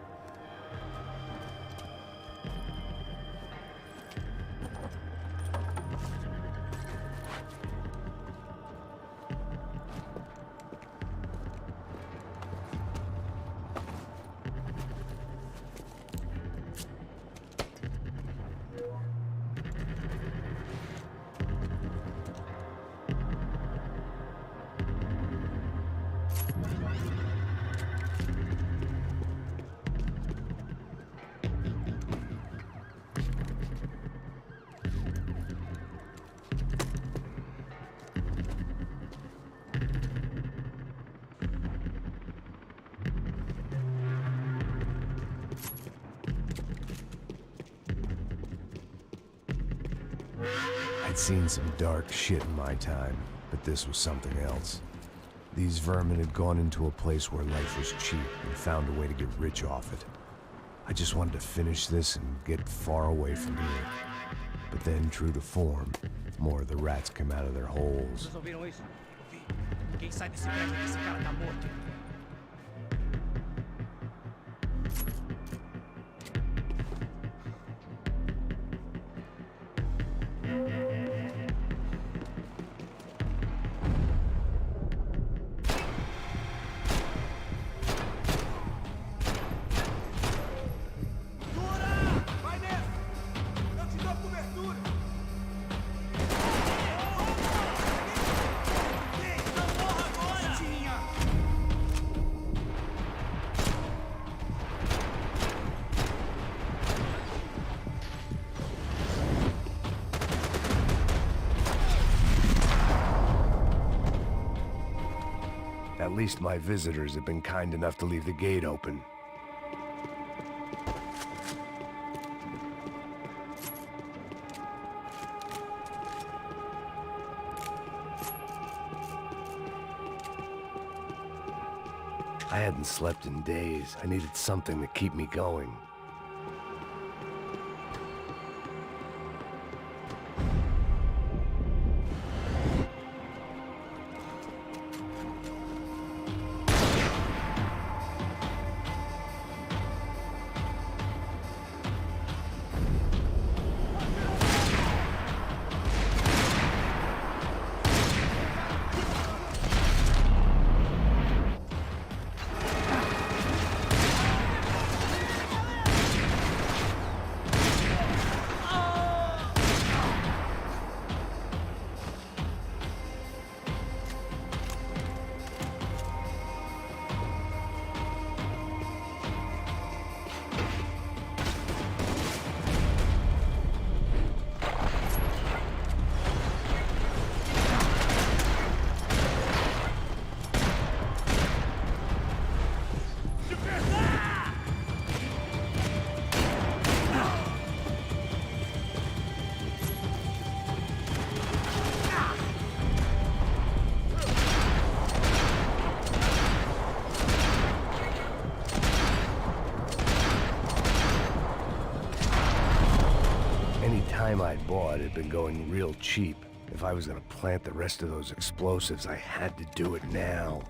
I'd seen some dark shit in my time, but this was something else. These vermin had gone into a place where life was cheap and found a way to get rich off it. I just wanted to finish this and get far away from here. But then, true to form, more of the rats came out of their holes. Vocês ouviram isso? Ouvi. Quem sai desse prédio que esse cara tá morto? At least my visitors have been kind enough to leave the gate open. I hadn't slept in days. I needed something to keep me going. bought had been going real cheap. If I was gonna plant the rest of those explosives, I had to do it now.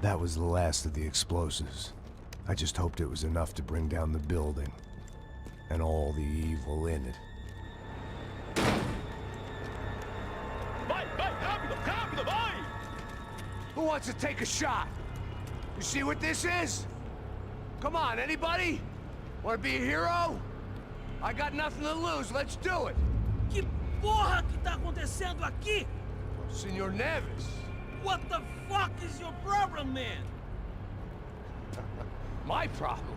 That was the last of the explosives. I just hoped it was enough to bring down the building and all the evil in it. Vai, vai, rápido, rápido, vai! Who wants to take a shot? You see what this is? Come on, anybody? Want to be a hero? I got nothing to lose, let's do it! Que porra que tá acontecendo aqui? Senor Neves. What the fuck is your problem, man? My problem?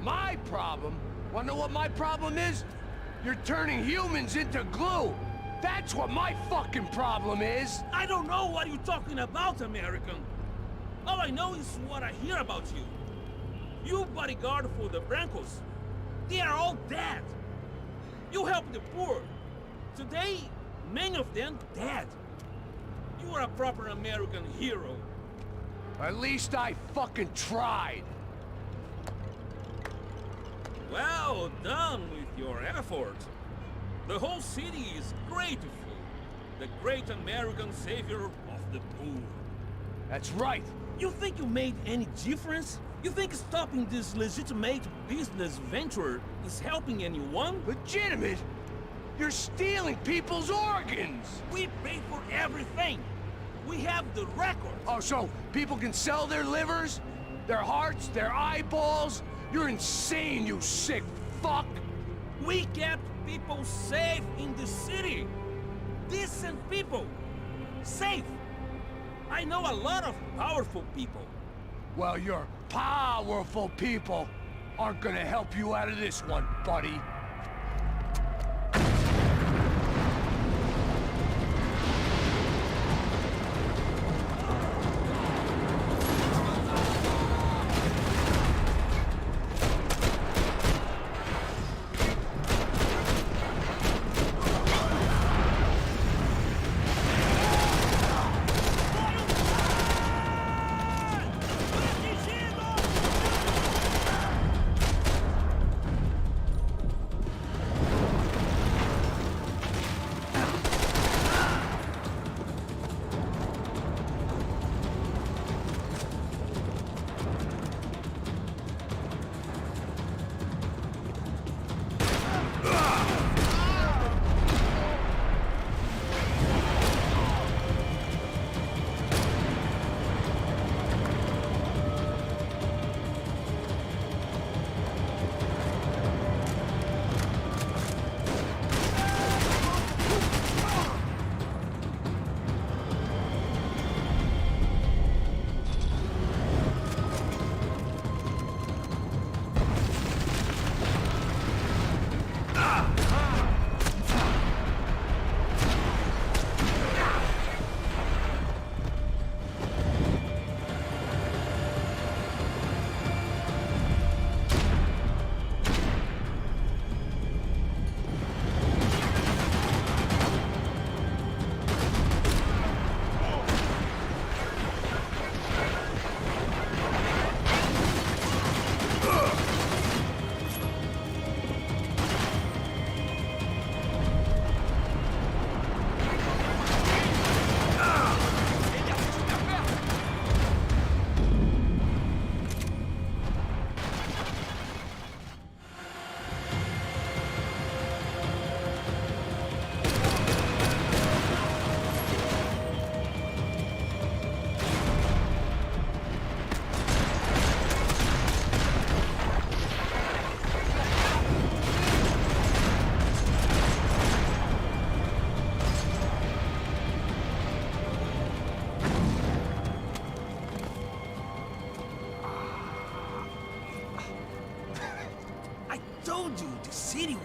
My problem? Wanna know what my problem is? You're turning humans into glue! That's what my fucking problem is! I don't know what you're talking about, American. All I know is what I hear about you. You bodyguard for the Brancos. They are all dead. You help the poor. Today, many of them dead. You are a proper American hero. At least I fucking tried. Well done with your effort. The whole city is grateful. The great American savior of the poor. That's right. You think you made any difference? You think stopping this legitimate business venture is helping anyone? Legitimate? You're stealing people's organs! We pay for everything. We have the record. Oh, so people can sell their livers, their hearts, their eyeballs? You're insane, you sick fuck! We kept people safe in the city. Decent people. Safe. I know a lot of powerful people. Well, your powerful people aren't gonna help you out of this one, buddy.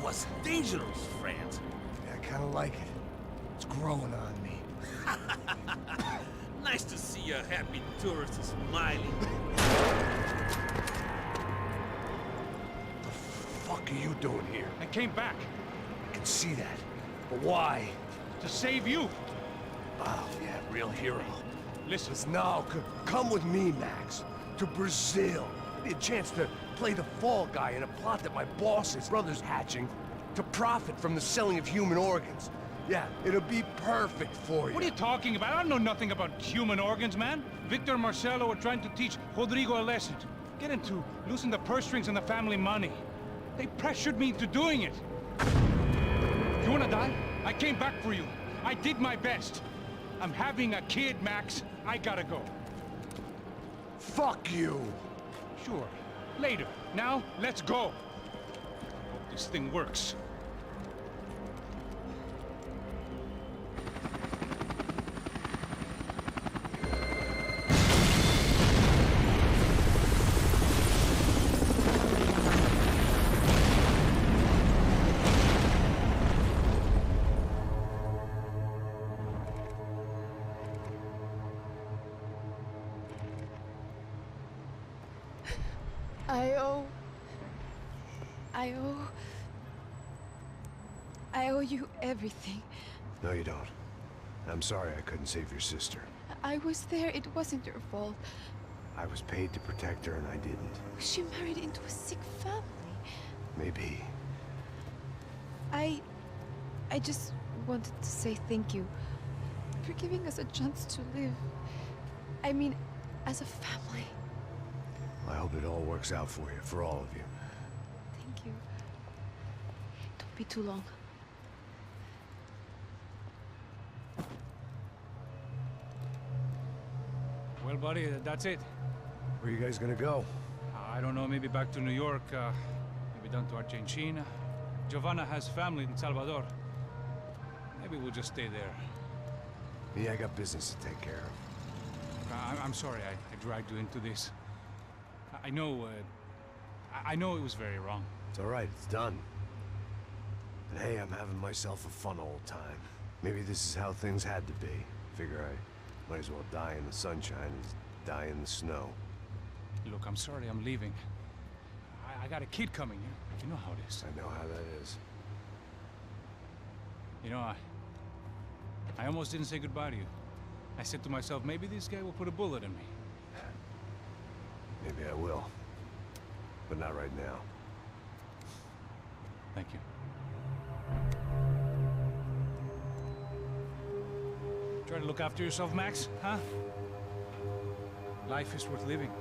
was dangerous, friends. Yeah, I kind of like it. It's growing on me. Nice to see a happy tourist smiling. The fuck are you doing here? I came back I can see that. But why? to save you. Oh, yeah, real hero. Listen, No, come with me, Max. To Brazil. Be a chance to play the fall guy in a plot that my boss's brother's hatching to profit from the selling of human organs. Yeah, it'll be perfect for you. what are you talking about? I know nothing about human organs, man. Victor and Marcelo were trying to teach Rodrigo a lesson. Get into losing the purse strings and the family money. They pressured me into doing it. You wanna die? I came back for you. I did my best. I'm having a kid, Max. I gotta go. Fuck you! Sure. Later. Now, let's go. Hope this thing works. I owe you everything. No, you don't. I'm sorry I couldn't save your sister. I was there. It wasn't your fault. I was paid to protect her and I didn't. She married into a sick family. Maybe. I just wanted to say thank you for giving us a chance to live. I mean, as a family. I hope it all works out for you, for all of you. Thank you. Don't be too long. Well, buddy, that's it. Where are you guys gonna go? I don't know, maybe back to New York, maybe down to Argentina. Giovanna has family in Salvador. Maybe we'll just stay there. Yeah, I got business to take care of. I'm sorry I dragged you into this. I know it was very wrong. It's all right, it's done. But hey, I'm having myself a fun old time. Maybe this is how things had to be. Figure I might as well die in the sunshine as die in the snow. Look, I'm sorry I'm leaving. I got a kid coming. You know how it is. I know how that is. You know, I almost didn't say goodbye to you. I said to myself, maybe this guy will put a bullet in me. Maybe I will. But not right now. Thank you. Try to look after yourself, Max, huh? Life is worth living.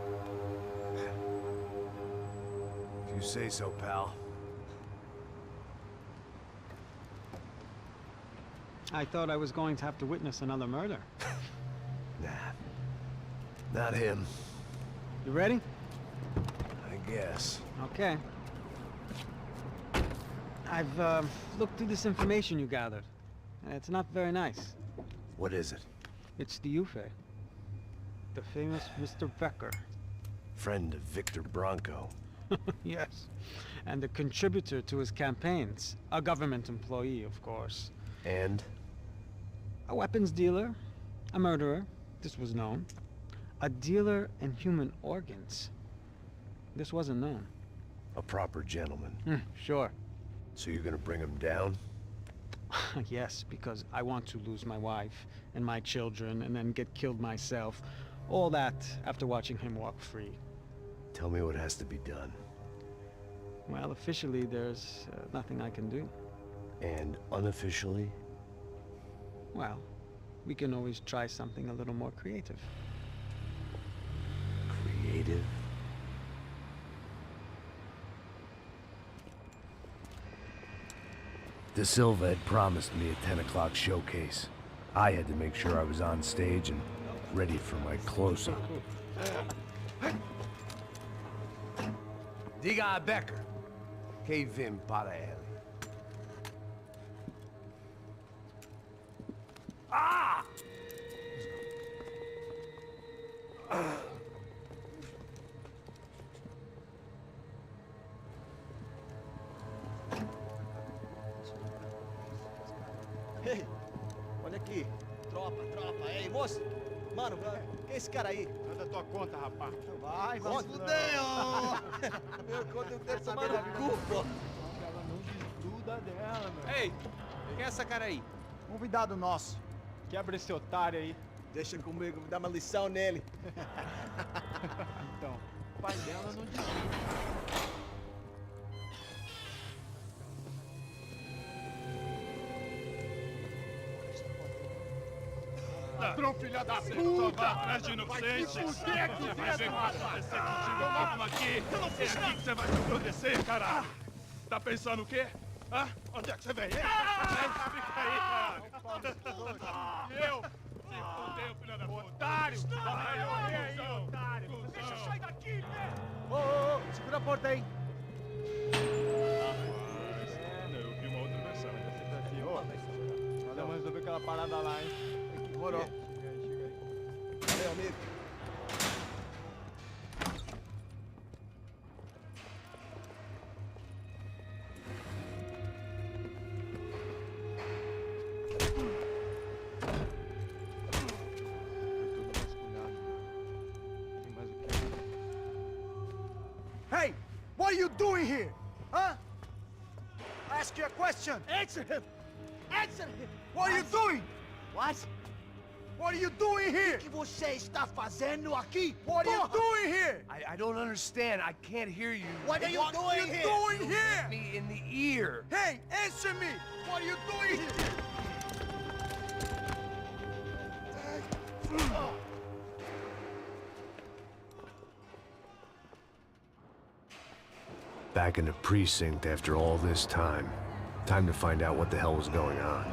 If you say so, pal. I thought I was going to have to witness another murder. Nah. Not him. You ready? I guess. Okay. I've looked through this information you gathered. It's not very nice. What is it? It's the Ufe. The famous Mr. Becker. Friend of Victor Bronco. Yes. And a contributor to his campaigns. A government employee, of course. And? A weapons dealer. A murderer. This was known. A dealer in human organs. This wasn't known. A proper gentleman. Sure. So you're gonna bring him down? Yes, because I want to lose my wife and my children and then get killed myself. All that after watching him walk free. Tell me what has to be done. Well, officially, there's nothing I can do. And unofficially? Well, we can always try something a little more creative. Creative? De Silva had promised me a 10 o'clock showcase. I had to make sure I was on stage and ready for my close-up. Diga a Becker. Que vim para ele. Ah! Tropa. Ei, moço. Mano, quem é esse cara aí? Manda tua conta, rapaz. Vai, fudeu! Meu conta eu quero tomar no cu, pô. Ela não desgruda dela, meu. Ei, quem é essa cara aí? Convidado nosso. Quebra esse otário aí. Deixa comigo, me dá uma lição nele. Então, o pai dela não desgruda. Ladrão, filha da puta! Vai atrás de inocente! Vai ver o que vai acontecer contigo mesmo aqui! Eu não fiz aqui que você vai se acontecer, caralho! Tá pensando o quê? Hã? Onde é que você vem? Fica aí, caralho! Eu? Se fodeu, filha da puta! Otário! Vai aí, otário! Deixa eu sair daqui, né? Ô, segura a porta aí. Eu vi uma outra versão. Vamos resolver aquela parada lá, hein? Demorou. Chega aí. Valeu, amigo. Hey, what are you doing here? Huh? I ask you a question. Answer him! Answer him! What are you doing? What? What are you doing here? O que você está fazendo aqui? What are you doing here? I don't understand. I can't hear you. What are you doing here? Doing here? Me in the ear. Hey, answer me! What are you doing here? Back in the precinct after all this time. Time to find out what the hell was going on.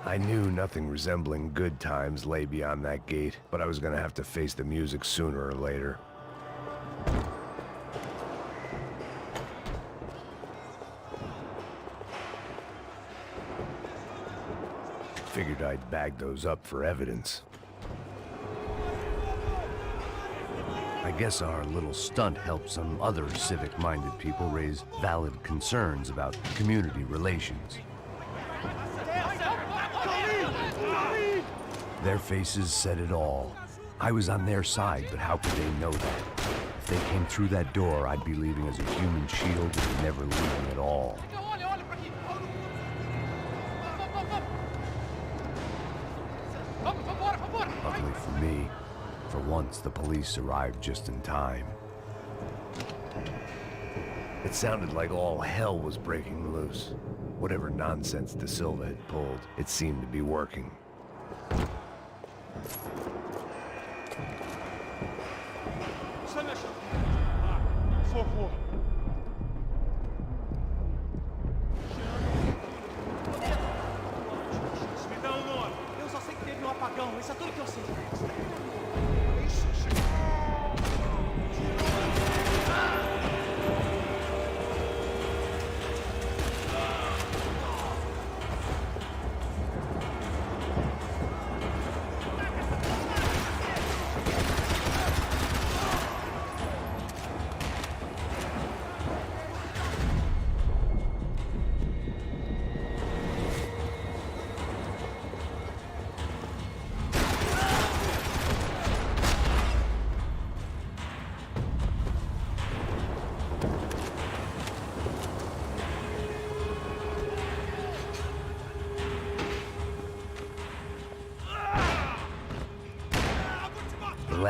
I knew nothing resembling good times lay beyond that gate, but I was gonna have to face the music sooner or later. Figured I'd bag those up for evidence. I guess our little stunt helped some other civic-minded people raise valid concerns about community relations. Their faces said it all. I was on their side, but how could they know that? If they came through that door, I'd be leaving as a human shield and never leaving at all. Luckily for me, for once the police arrived just in time. It sounded like all hell was breaking loose. Whatever nonsense De Silva had pulled, it seemed to be working. Eu só sei que teve um apagão, isso é tudo que eu sei.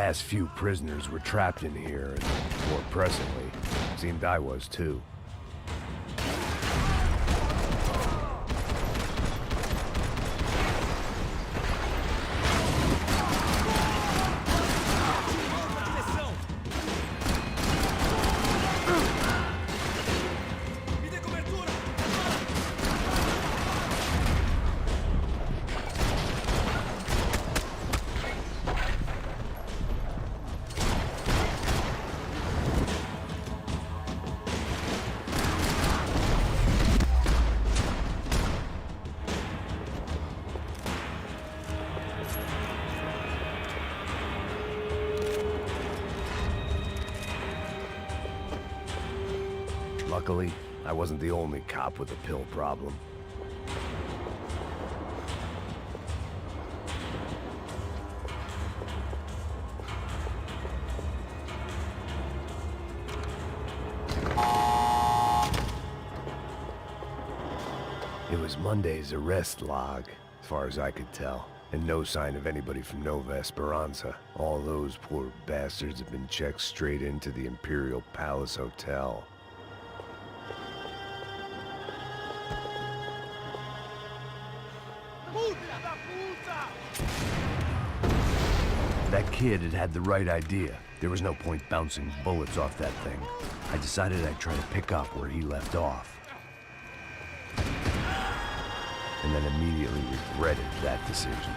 last few prisoners were trapped in here, and more pressingly, seemed I was too. Luckily, I wasn't the only cop with a pill problem. It was Monday's arrest log, as far as I could tell, and no sign of anybody from Nova Esperanza. All those poor bastards have been checked straight into the Imperial Palace Hotel. That kid had the right idea. There was no point bouncing bullets off that thing. I decided I'd try to pick up where he left off. And then immediately regretted that decision.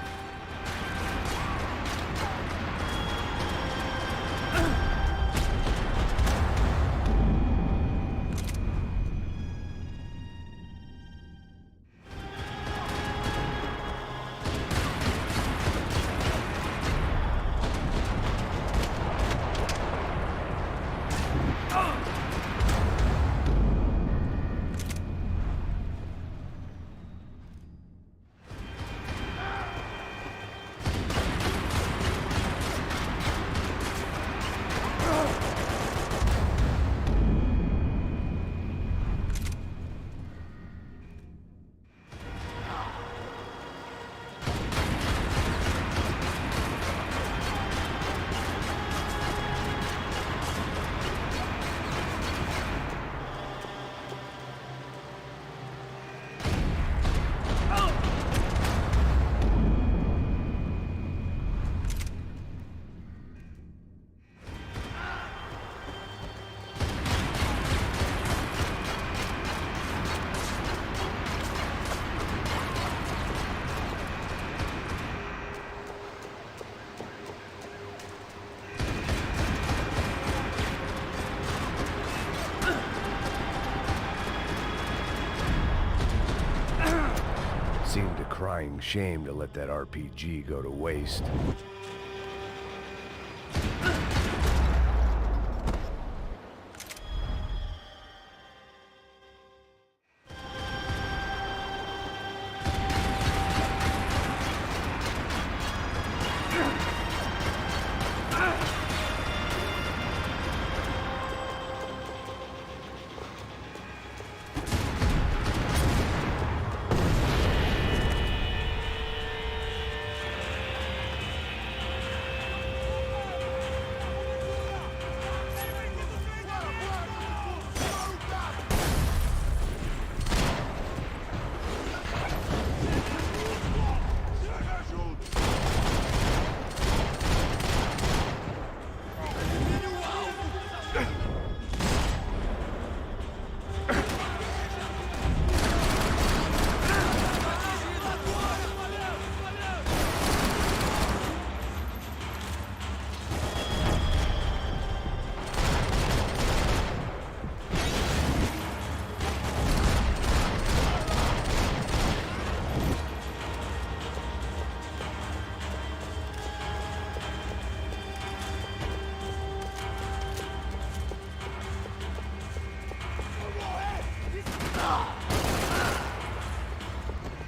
Seemed a crying shame to let that RPG go to waste.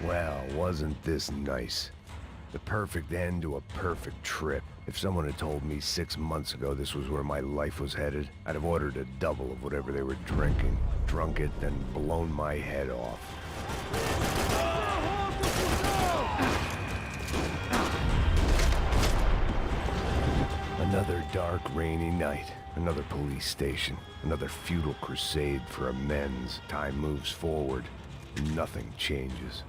Well, wasn't this nice? The perfect end to a perfect trip. If someone had told me 6 months ago this was where my life was headed, I'd have ordered a double of whatever they were drinking, drunk it, then blown my head off. Another dark, rainy night. Another police station. Another futile crusade for amends. Time moves forward, and nothing changes.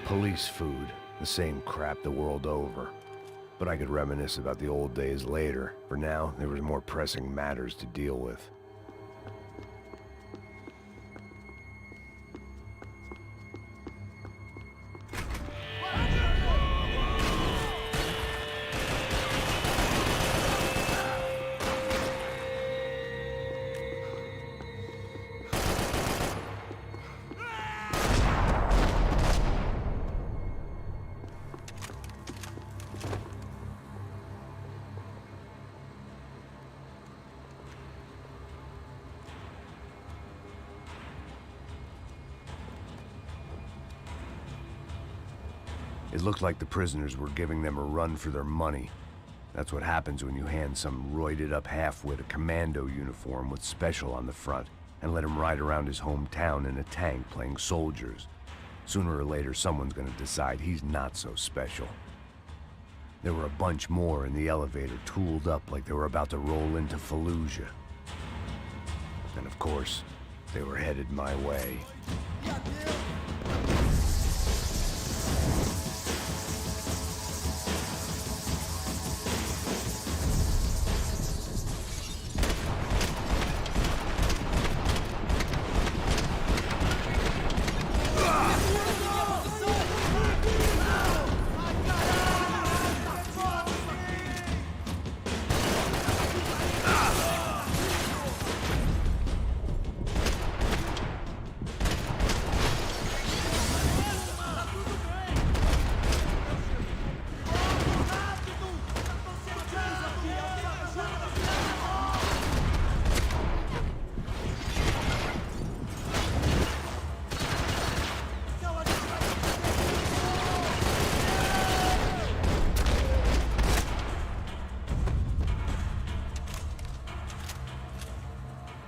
Police food, the same crap the world over. But I could reminisce about the old days later. For now, there was more pressing matters to deal with. It looked like the prisoners were giving them a run for their money. That's what happens when you hand some roided-up halfwit a commando uniform with special on the front and let him ride around his hometown in a tank playing soldiers. Sooner or later, someone's gonna decide he's not so special. There were a bunch more in the elevator, tooled up like they were about to roll into Fallujah. And of course, they were headed my way.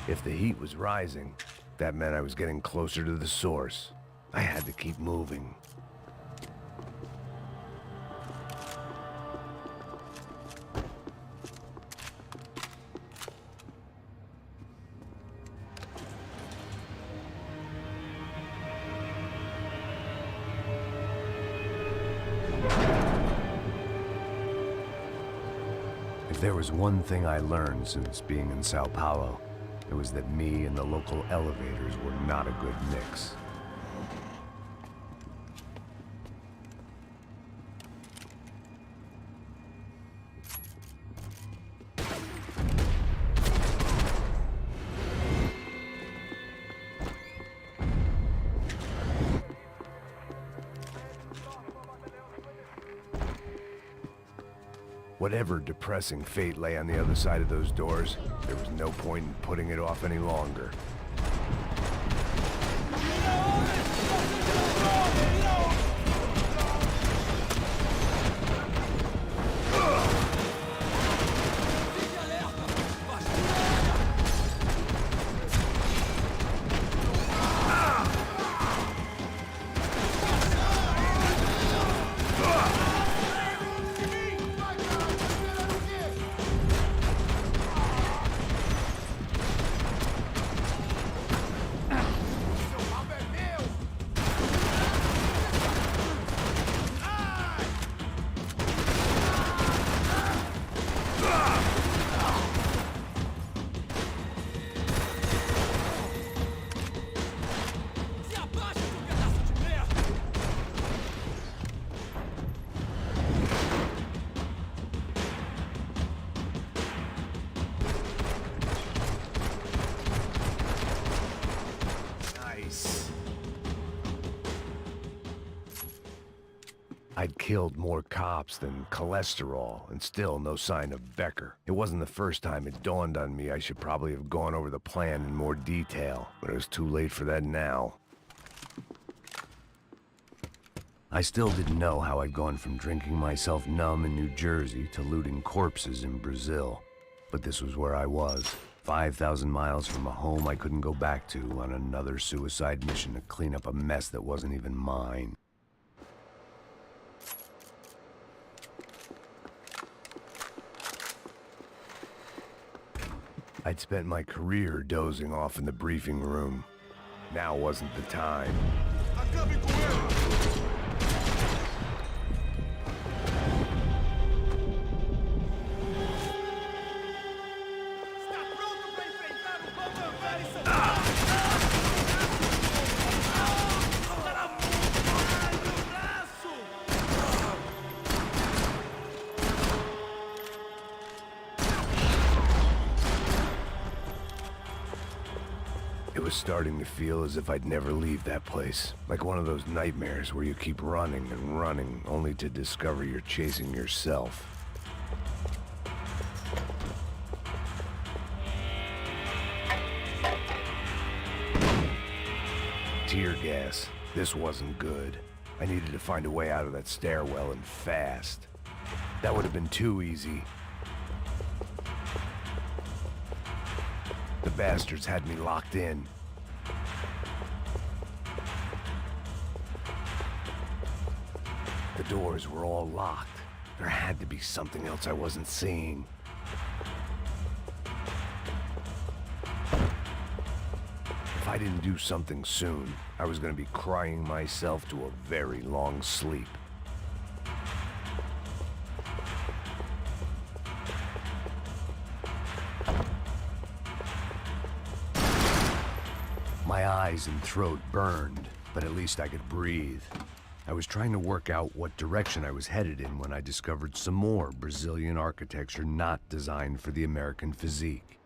If the heat was rising, that meant I was getting closer to the source. I had to keep moving. If there was one thing I learned since being in Sao Paulo, it was that me and the local elevators were not a good mix. Whatever depressing fate lay on the other side of those doors, there was no point in putting it off any longer. I'd killed more cops than cholesterol, and still no sign of Becker. It wasn't the first time it dawned on me I should probably have gone over the plan in more detail, but it was too late for that now. I still didn't know how I'd gone from drinking myself numb in New Jersey to looting corpses in Brazil. But this was where I was, 5,000 miles from a home I couldn't go back to, on another suicide mission to clean up a mess that wasn't even mine. I'd spent my career dozing off in the briefing room. Now wasn't the time. It was starting to feel as if I'd never leave that place. Like one of those nightmares where you keep running and running, only to discover you're chasing yourself. Tear gas. This wasn't good. I needed to find a way out of that stairwell, and fast. That would have been too easy. The bastards had me locked in. The doors were all locked. There had to be something else I wasn't seeing. If I didn't do something soon, I was going to be crying myself to a very long sleep. My eyes and throat burned, but at least I could breathe. I was trying to work out what direction I was headed in when I discovered some more Brazilian architecture not designed for the American physique.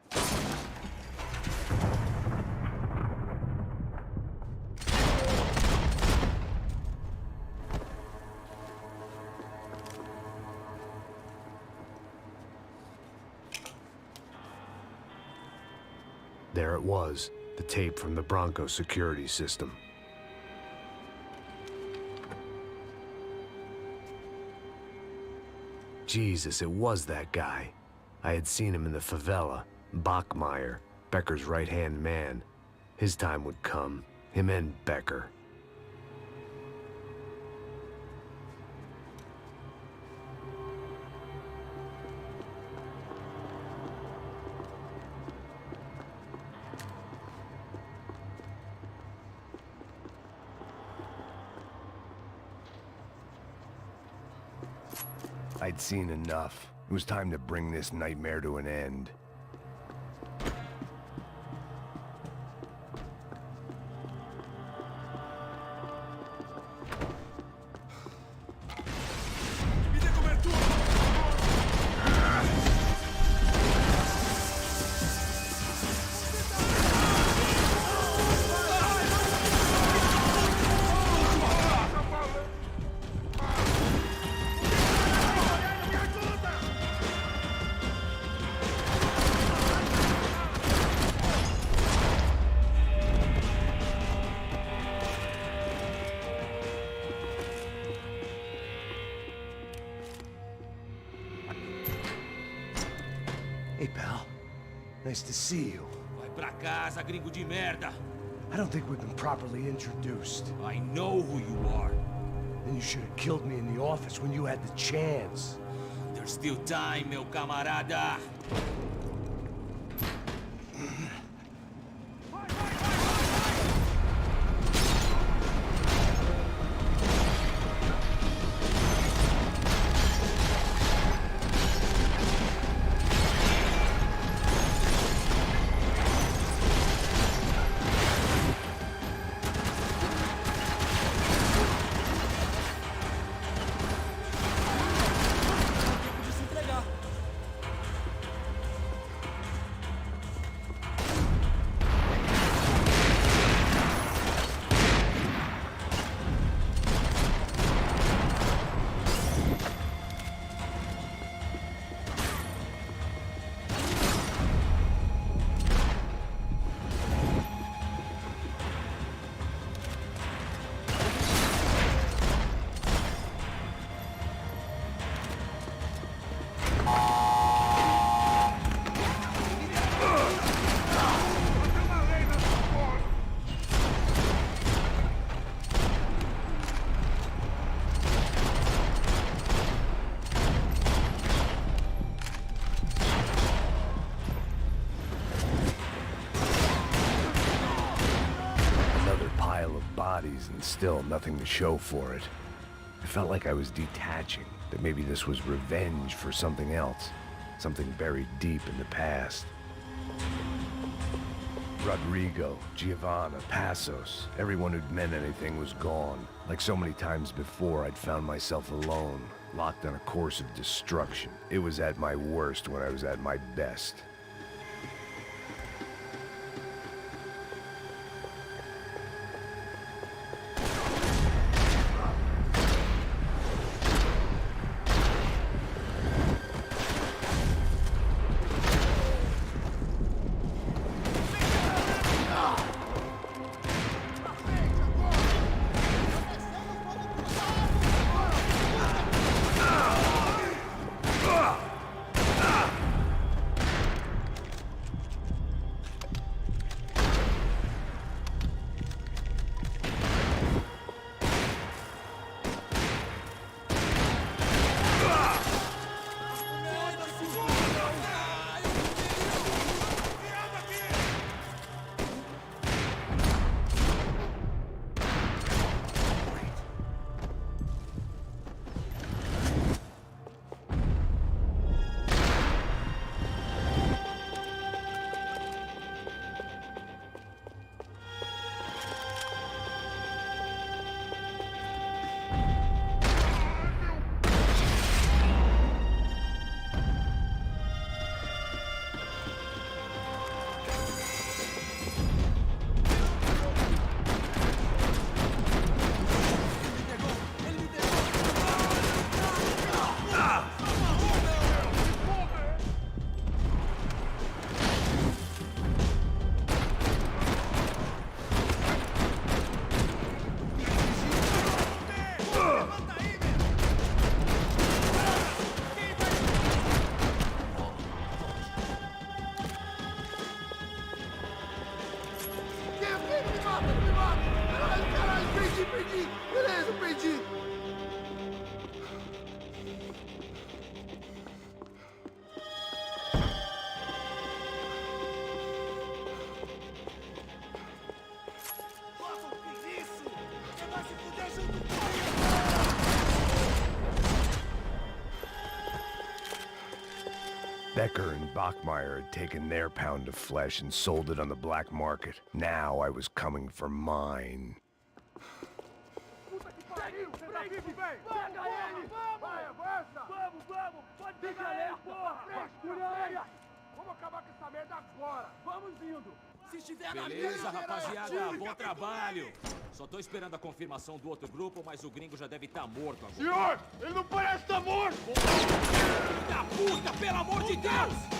There it was, the tape from the Bronco security system. Jesus, it was that guy. I had seen him in the favela. Bachmeyer, Becker's right-hand man. His time would come. Him and Becker. I'd seen enough. It was time to bring this nightmare to an end. Hey, pal. Nice to see you. Vai pra casa, gringo de merda. I don't think we've been properly introduced. I know who you are. Then you should have killed me in the office when you had the chance. There's still time, meu camarada. of bodies and still nothing to show for it. I felt like I was detaching, that maybe this was revenge for something else, something buried deep in the past. Rodrigo, Giovanna, Passos, everyone who'd meant anything was gone. Like so many times before, I'd found myself alone, locked on a course of destruction. It was at my worst when I was at my best. Becker and Bachmeyer had taken their pound of flesh and sold it on the black market. Now I was coming for mine. Beleza, rapaziada, bom trabalho. Só tô esperando a confirmação do outro grupo, mas o gringo já deve estar morto agora. Senhor, ele não parece estar morto! Filho da puta, pelo amor de Deus!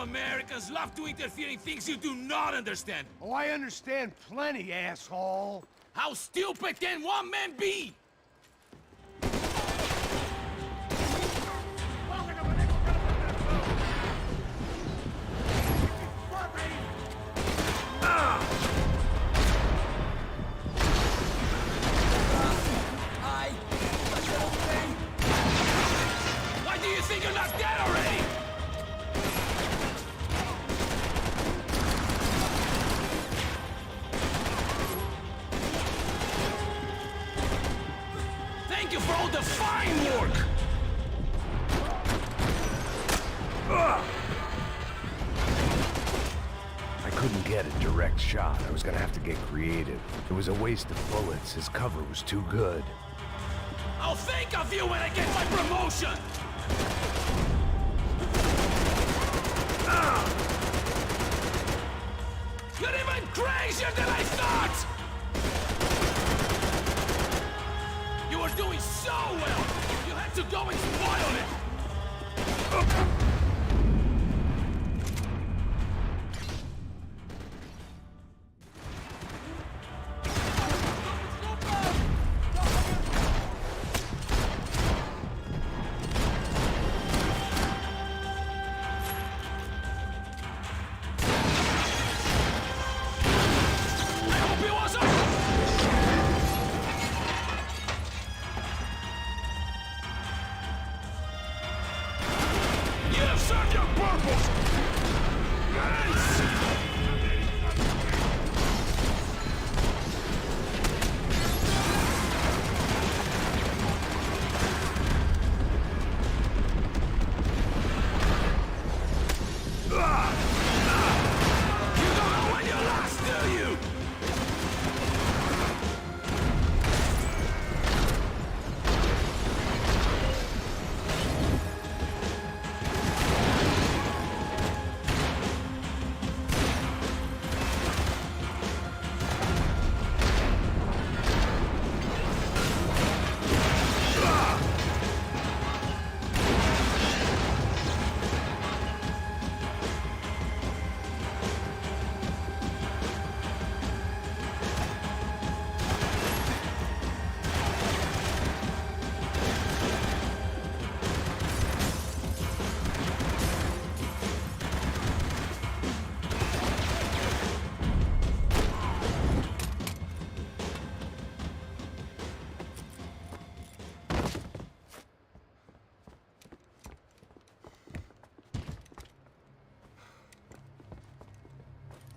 Americans love to interfere in things you do not understand. Oh, I understand plenty, asshole. How stupid can one man be? think you're not dead already? Thank you for all the fine work! I couldn't get a direct shot. I was gonna have to get creative. It was a waste of bullets. His cover was too good. I'll think of you when I get my promotion! You're even crazier than I thought! You were doing so well! You had to go and spoil it!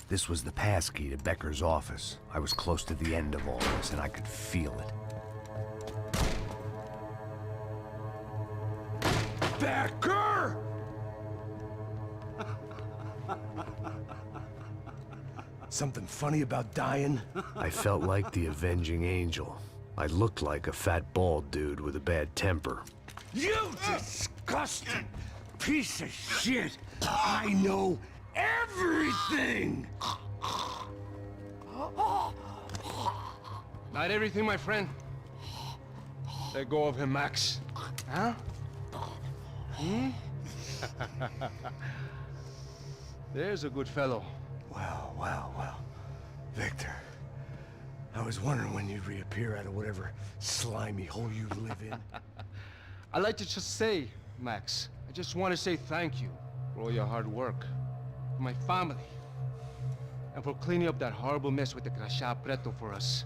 This was the passkey to Becker's office. I was close to the end of all this, and I could feel it. Becker! Something funny about dying? I felt like the avenging angel. I looked like a fat bald dude with a bad temper. You disgusting piece of shit! I know everything! Not everything, my friend. Let go of him, Max. Huh? Hmm? There's a good fellow. Well, well, well. Victor, I was wondering when you'd reappear out of whatever slimy hole you live in. I'd like to just say, Max, I just want to say thank you for all your hard work, for my family, and for cleaning up that horrible mess with the crachá preto for us.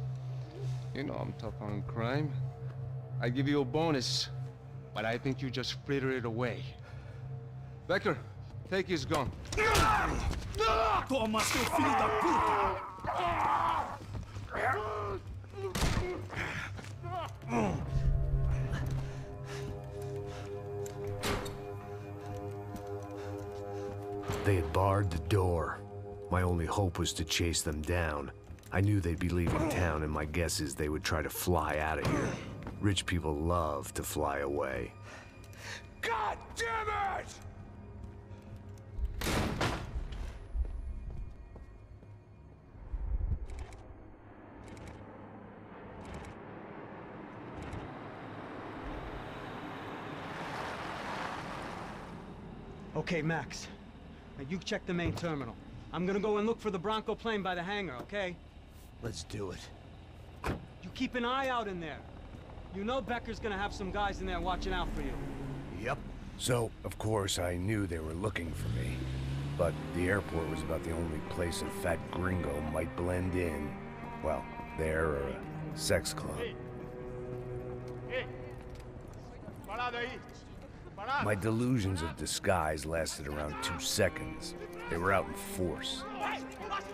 You know I'm tough on crime. I give you a bonus, but I think you just frittered it away. Becker, take his gun. Toma, seu filho da puta! They had barred the door. My only hope was to chase them down. I knew they'd be leaving town, and my guess is they would try to fly out of here. Rich people love to fly away. God damn it! Okay, Max. Now you check the main terminal. I'm gonna go and look for the Bronco plane by the hangar, okay? Let's do it. You keep an eye out in there. You know Becker's gonna have some guys in there watching out for you. Yep. So, of course, I knew they were looking for me. But the airport was about the only place a fat gringo might blend in. Well, there or a sex club. Hey! Parado aí! My delusions of disguise lasted around 2 seconds. They were out in force.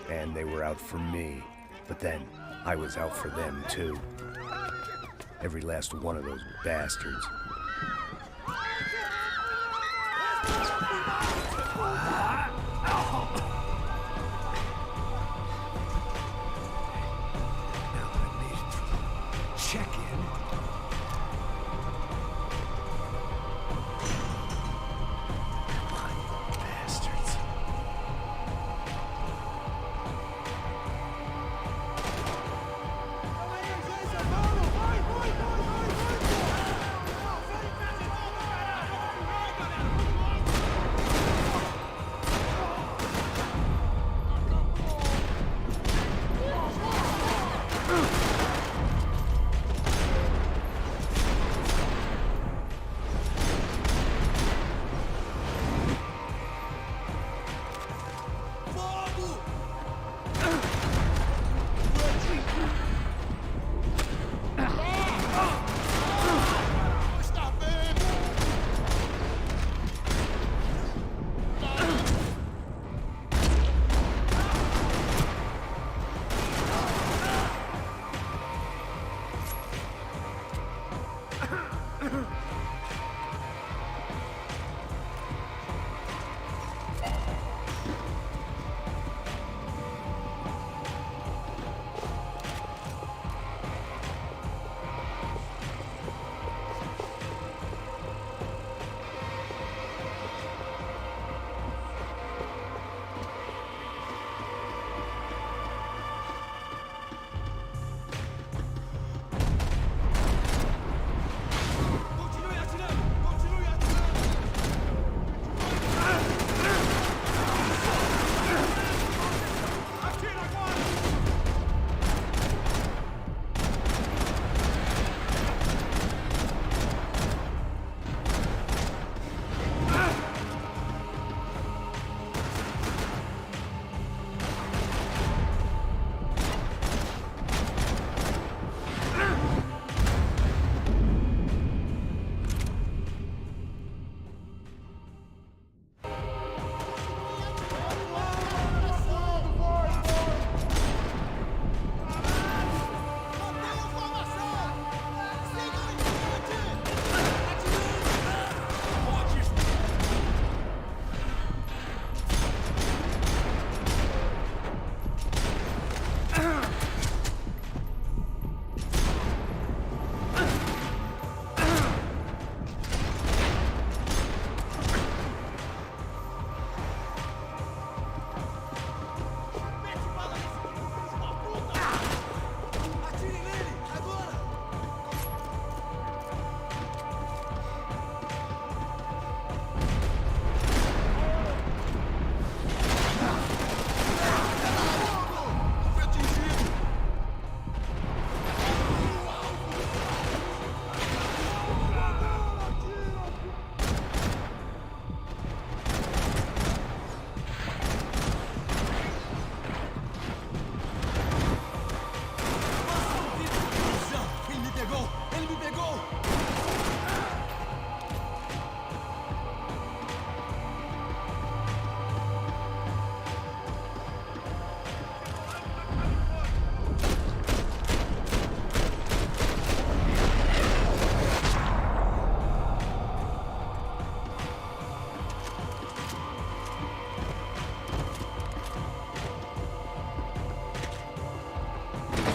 And they were out for me. But then, I was out for them too. Every last one of those bastards. Check-in. Bastards.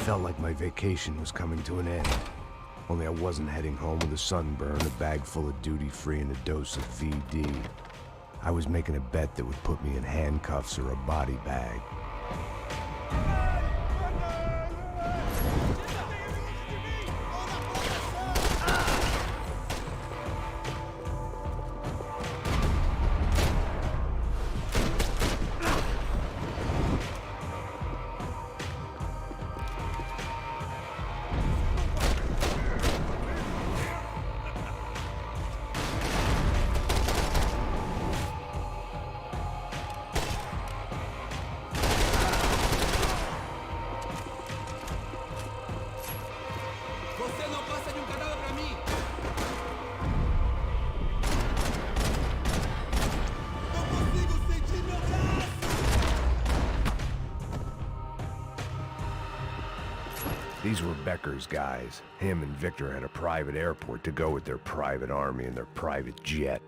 Felt like my vacation was coming to an end. Only I wasn't heading home with a sunburn, a bag full of duty-free, and a dose of VD. I was making a bet that would put me in handcuffs or a body bag. These were Becker's guys. Him and Victor had a private airport to go with their private army and their private jet.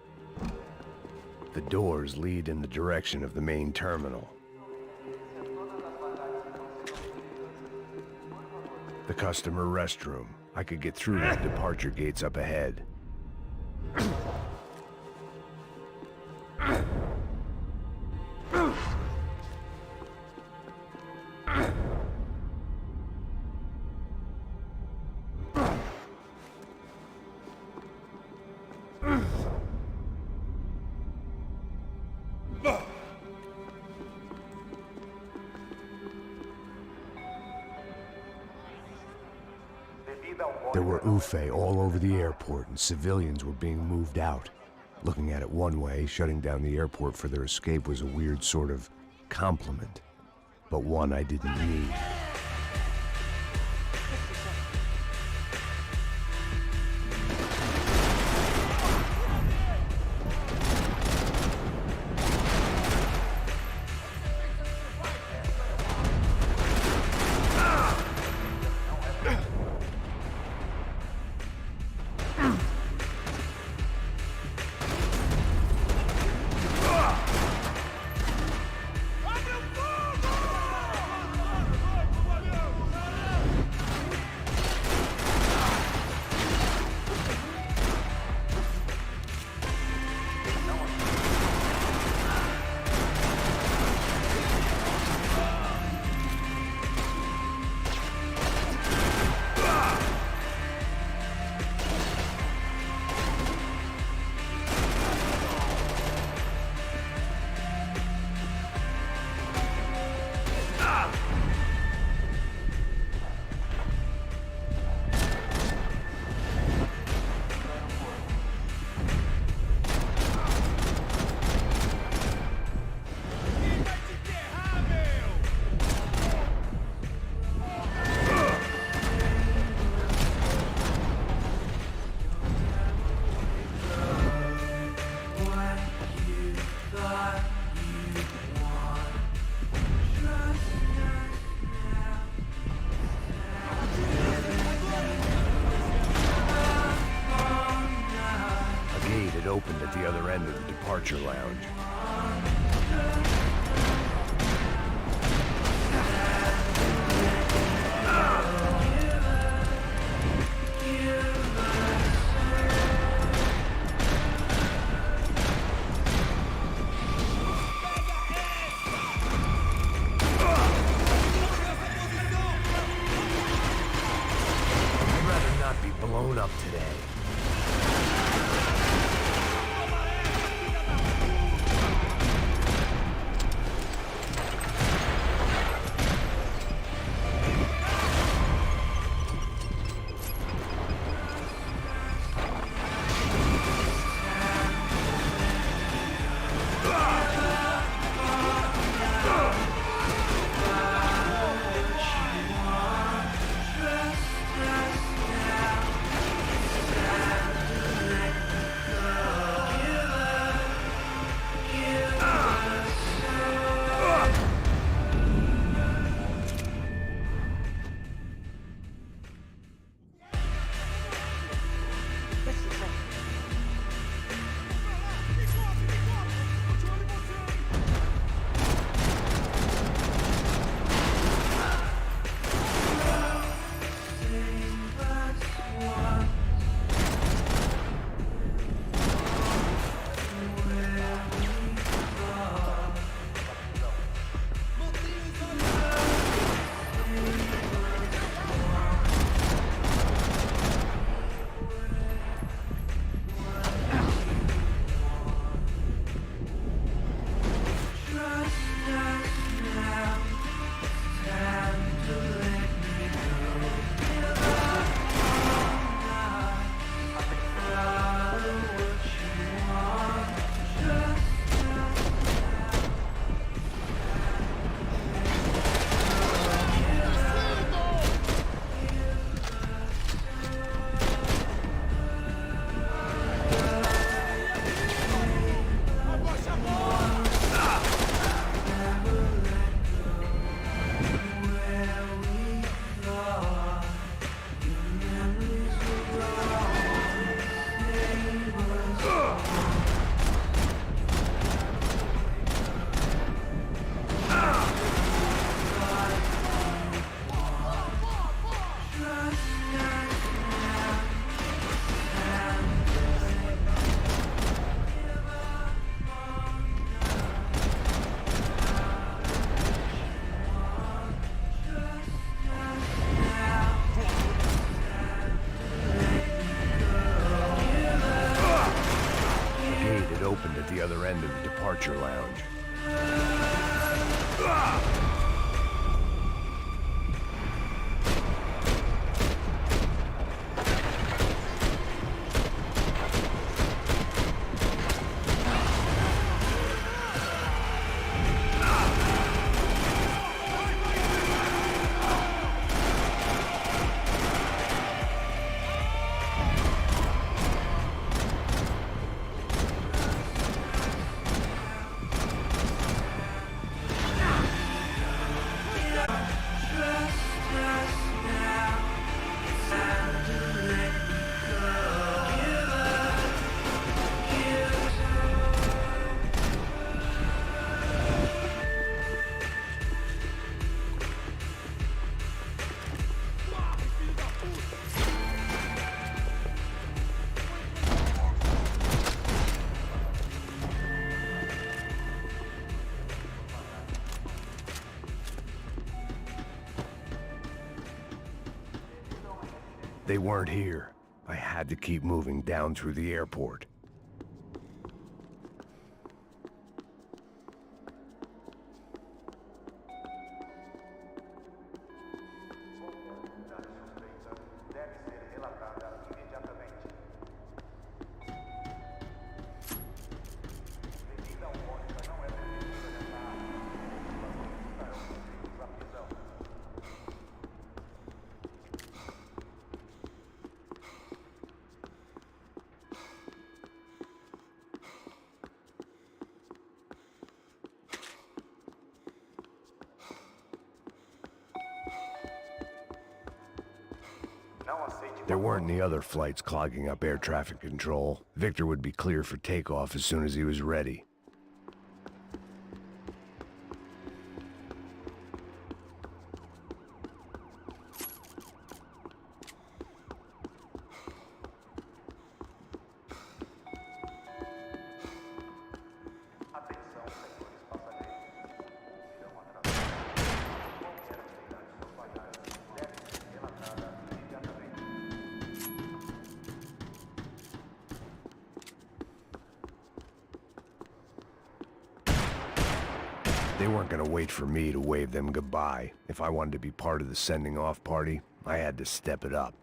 The doors lead in the direction of the main terminal. The customer restroom. I could get through the departure gates up ahead. There were UFE all over the airport, and civilians were being moved out. Looking at it one way, shutting down the airport for their escape was a weird sort of compliment, but one I didn't need. Opened at the other end of the departure lounge. I'd rather not be blown up today. opened at the other end of the departure lounge. They weren't here. I had to keep moving down through the airport. There weren't any other flights clogging up air traffic control. Victor would be clear for takeoff as soon as he was ready. They weren't gonna wait for me to wave them goodbye. If I wanted to be part of the sending off party, I had to step it up.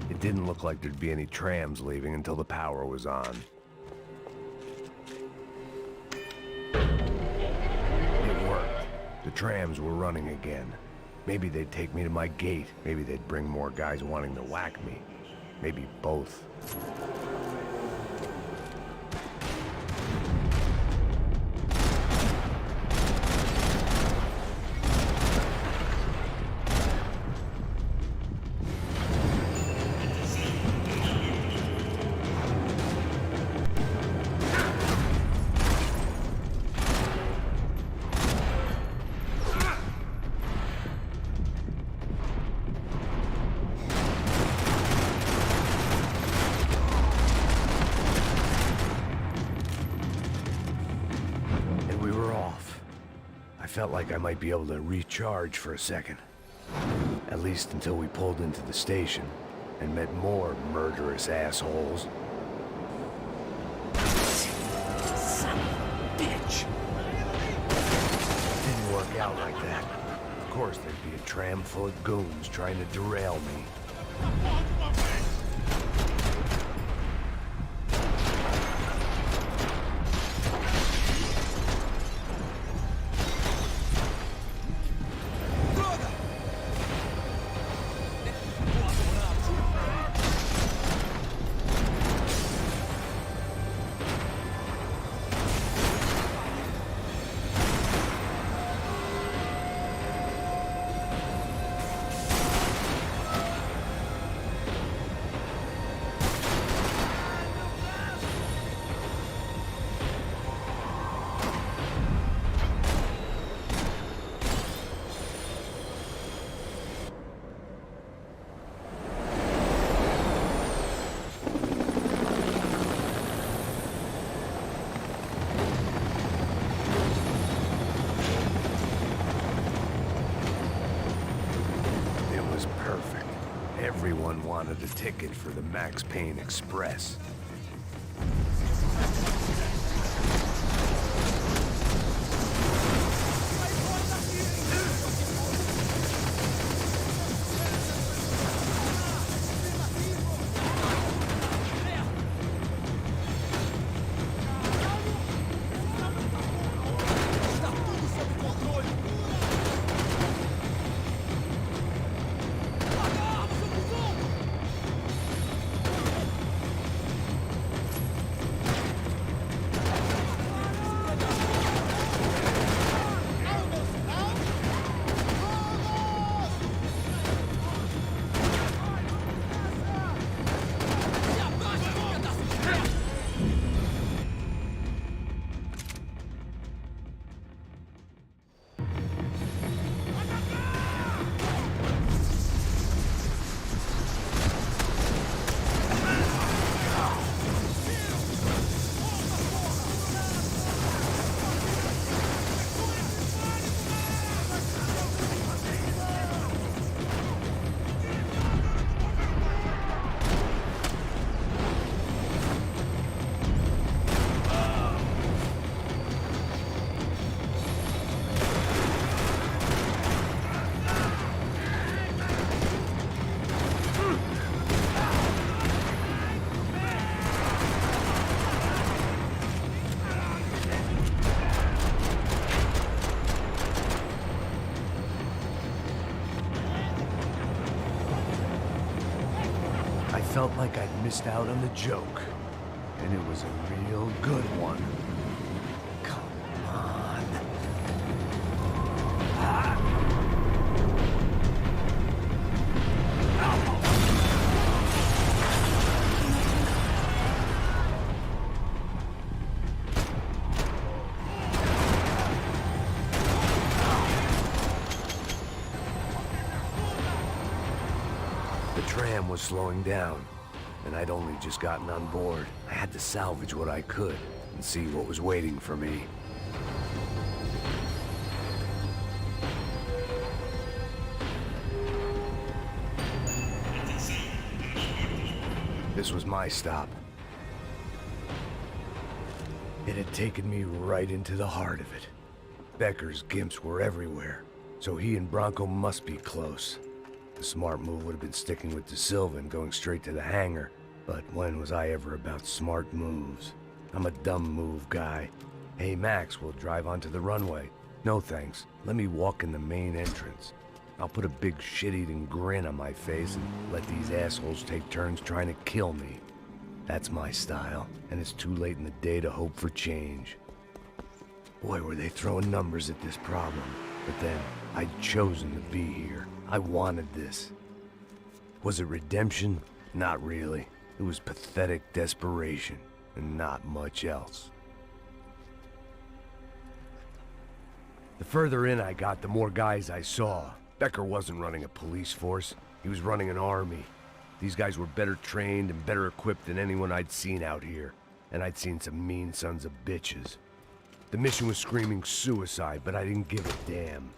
It didn't look like there'd be any trams leaving until the power was on. It worked. The trams were running again. Maybe they'd take me to my gate. Maybe they'd bring more guys wanting to whack me. Maybe both. felt like I might be able to recharge for a second. At least until we pulled into the station and met more murderous assholes. Son of a bitch! Didn't work out like that. Of course, there'd be a tram full of goons trying to derail me. Everyone wanted a ticket for the Max Payne Express. I felt like I'd missed out on the joke, and it was a real good one. Come on. The tram was slowing down, and I'd only just gotten on board. I had to salvage what I could and see what was waiting for me. This was my stop. It had taken me right into the heart of it. Becker's gimps were everywhere, so he and Bronco must be close. The smart move would have been sticking with De Silva and going straight to the hangar, but when was I ever about smart moves? I'm a dumb move guy. Hey Max, we'll drive onto the runway. No thanks, let me walk in the main entrance. I'll put a big shit-eating grin on my face and let these assholes take turns trying to kill me. That's my style, and it's too late in the day to hope for change. Boy, were they throwing numbers at this problem. But then, I'd chosen to be here. I wanted this. Was it redemption? Not really. It was pathetic desperation, and not much else. The further in I got, the more guys I saw. Becker wasn't running a police force. He was running an army. These guys were better trained and better equipped than anyone I'd seen out here. And I'd seen some mean sons of bitches. The mission was screaming suicide, but I didn't give a damn.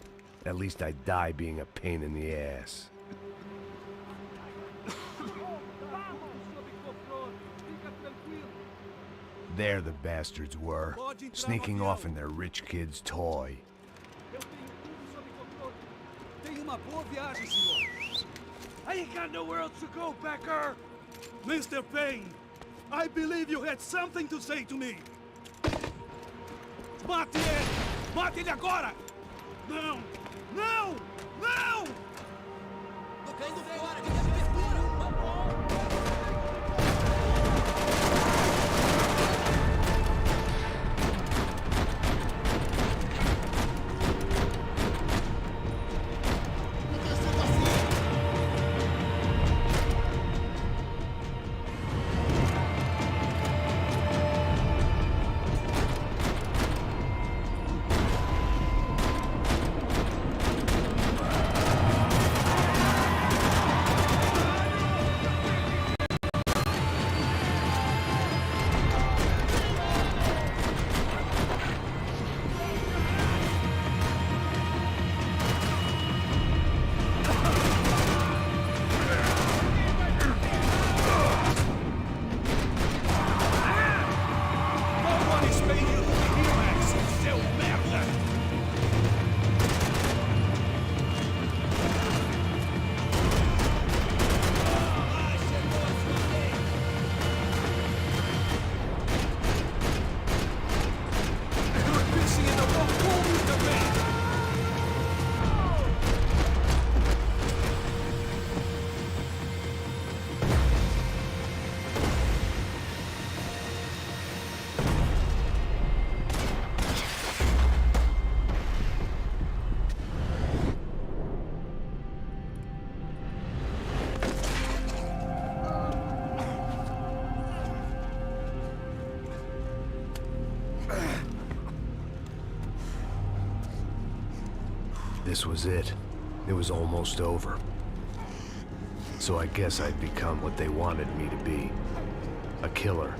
At least I'd die being a pain in the ass. There the bastards were, sneaking off in their rich kid's toy. I ain't got nowhere else to go, Becker! Mr. Payne, I believe you had something to say to me. Mate ele! Mate ele agora! Não! Não! Não! Tô caindo fora! Que abertura! This was it. It was almost over. So I guess I'd become what they wanted me to be. A killer.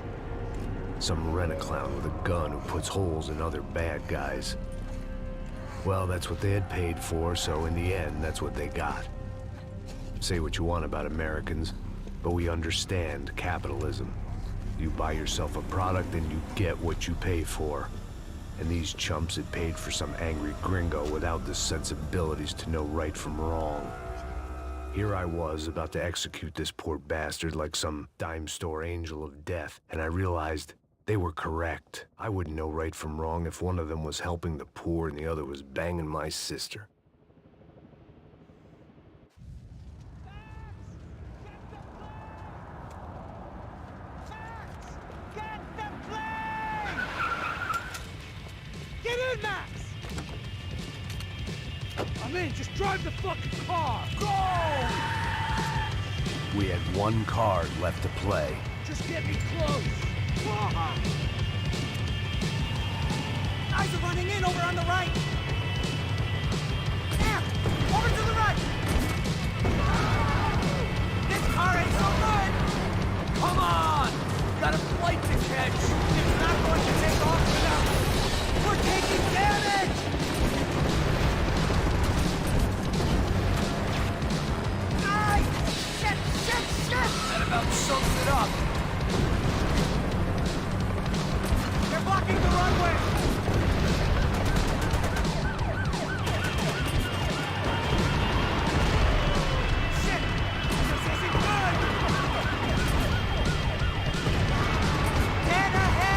Some rent-a-clown with a gun who puts holes in other bad guys. Well, that's what they had paid for, so in the end, that's what they got. Say what you want about Americans, but we understand capitalism. You buy yourself a product and you get what you pay for. And these chumps had paid for some angry gringo without the sensibilities to know right from wrong. Here I was, about to execute this poor bastard like some dime store angel of death, and I realized they were correct. I wouldn't know right from wrong if one of them was helping the poor and the other was banging my sister. Get in, Max! I'm in, just drive the fucking car! Go! We had one card left to play. Just get me close! Guys are running in over on the right! Sam! Over to the right! This car ain't so good! Come on! Got a flight to catch! It's not going to take off without... We're taking damage! Ay! Shit! Shit! Shit! That about sums it up. They're blocking the runway! Shit! This isn't good! Dead ahead!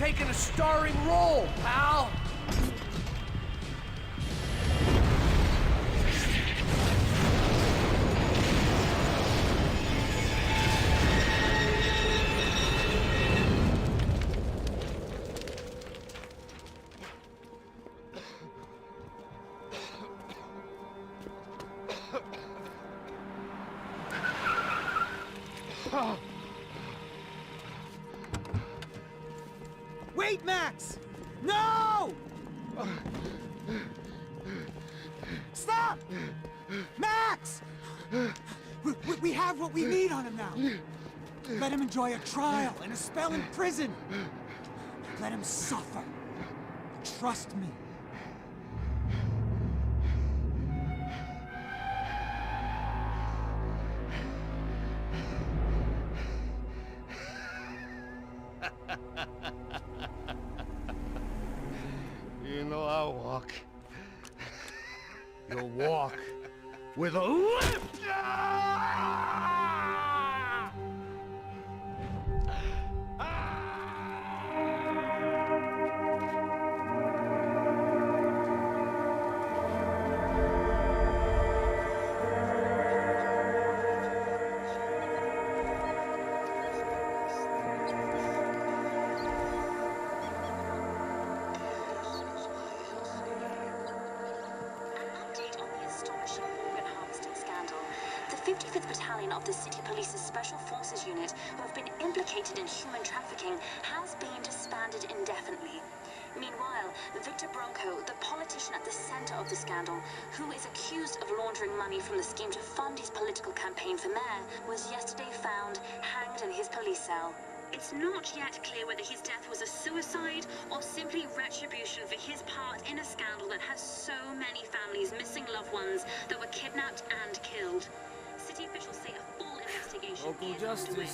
taking a starring role, pal! Wait, Max! No! Stop! Max! We have what we need on him now. Let him enjoy a trial and a spell in prison. Let him suffer. Trust me. You know I'll walk. You'll walk with a limp! The 55th Battalion of the City Police's Special Forces Unit, who have been implicated in human trafficking, has been disbanded indefinitely. Meanwhile, Victor Bronco, the politician at the center of the scandal, who is accused of laundering money from the scheme to fund his political campaign for mayor, was yesterday found hanged in his police cell. It's not yet clear whether his death was a suicide or simply retribution for his part in a scandal that has so many families missing loved ones that were kidnapped and killed. City officials say a full investigation is underway.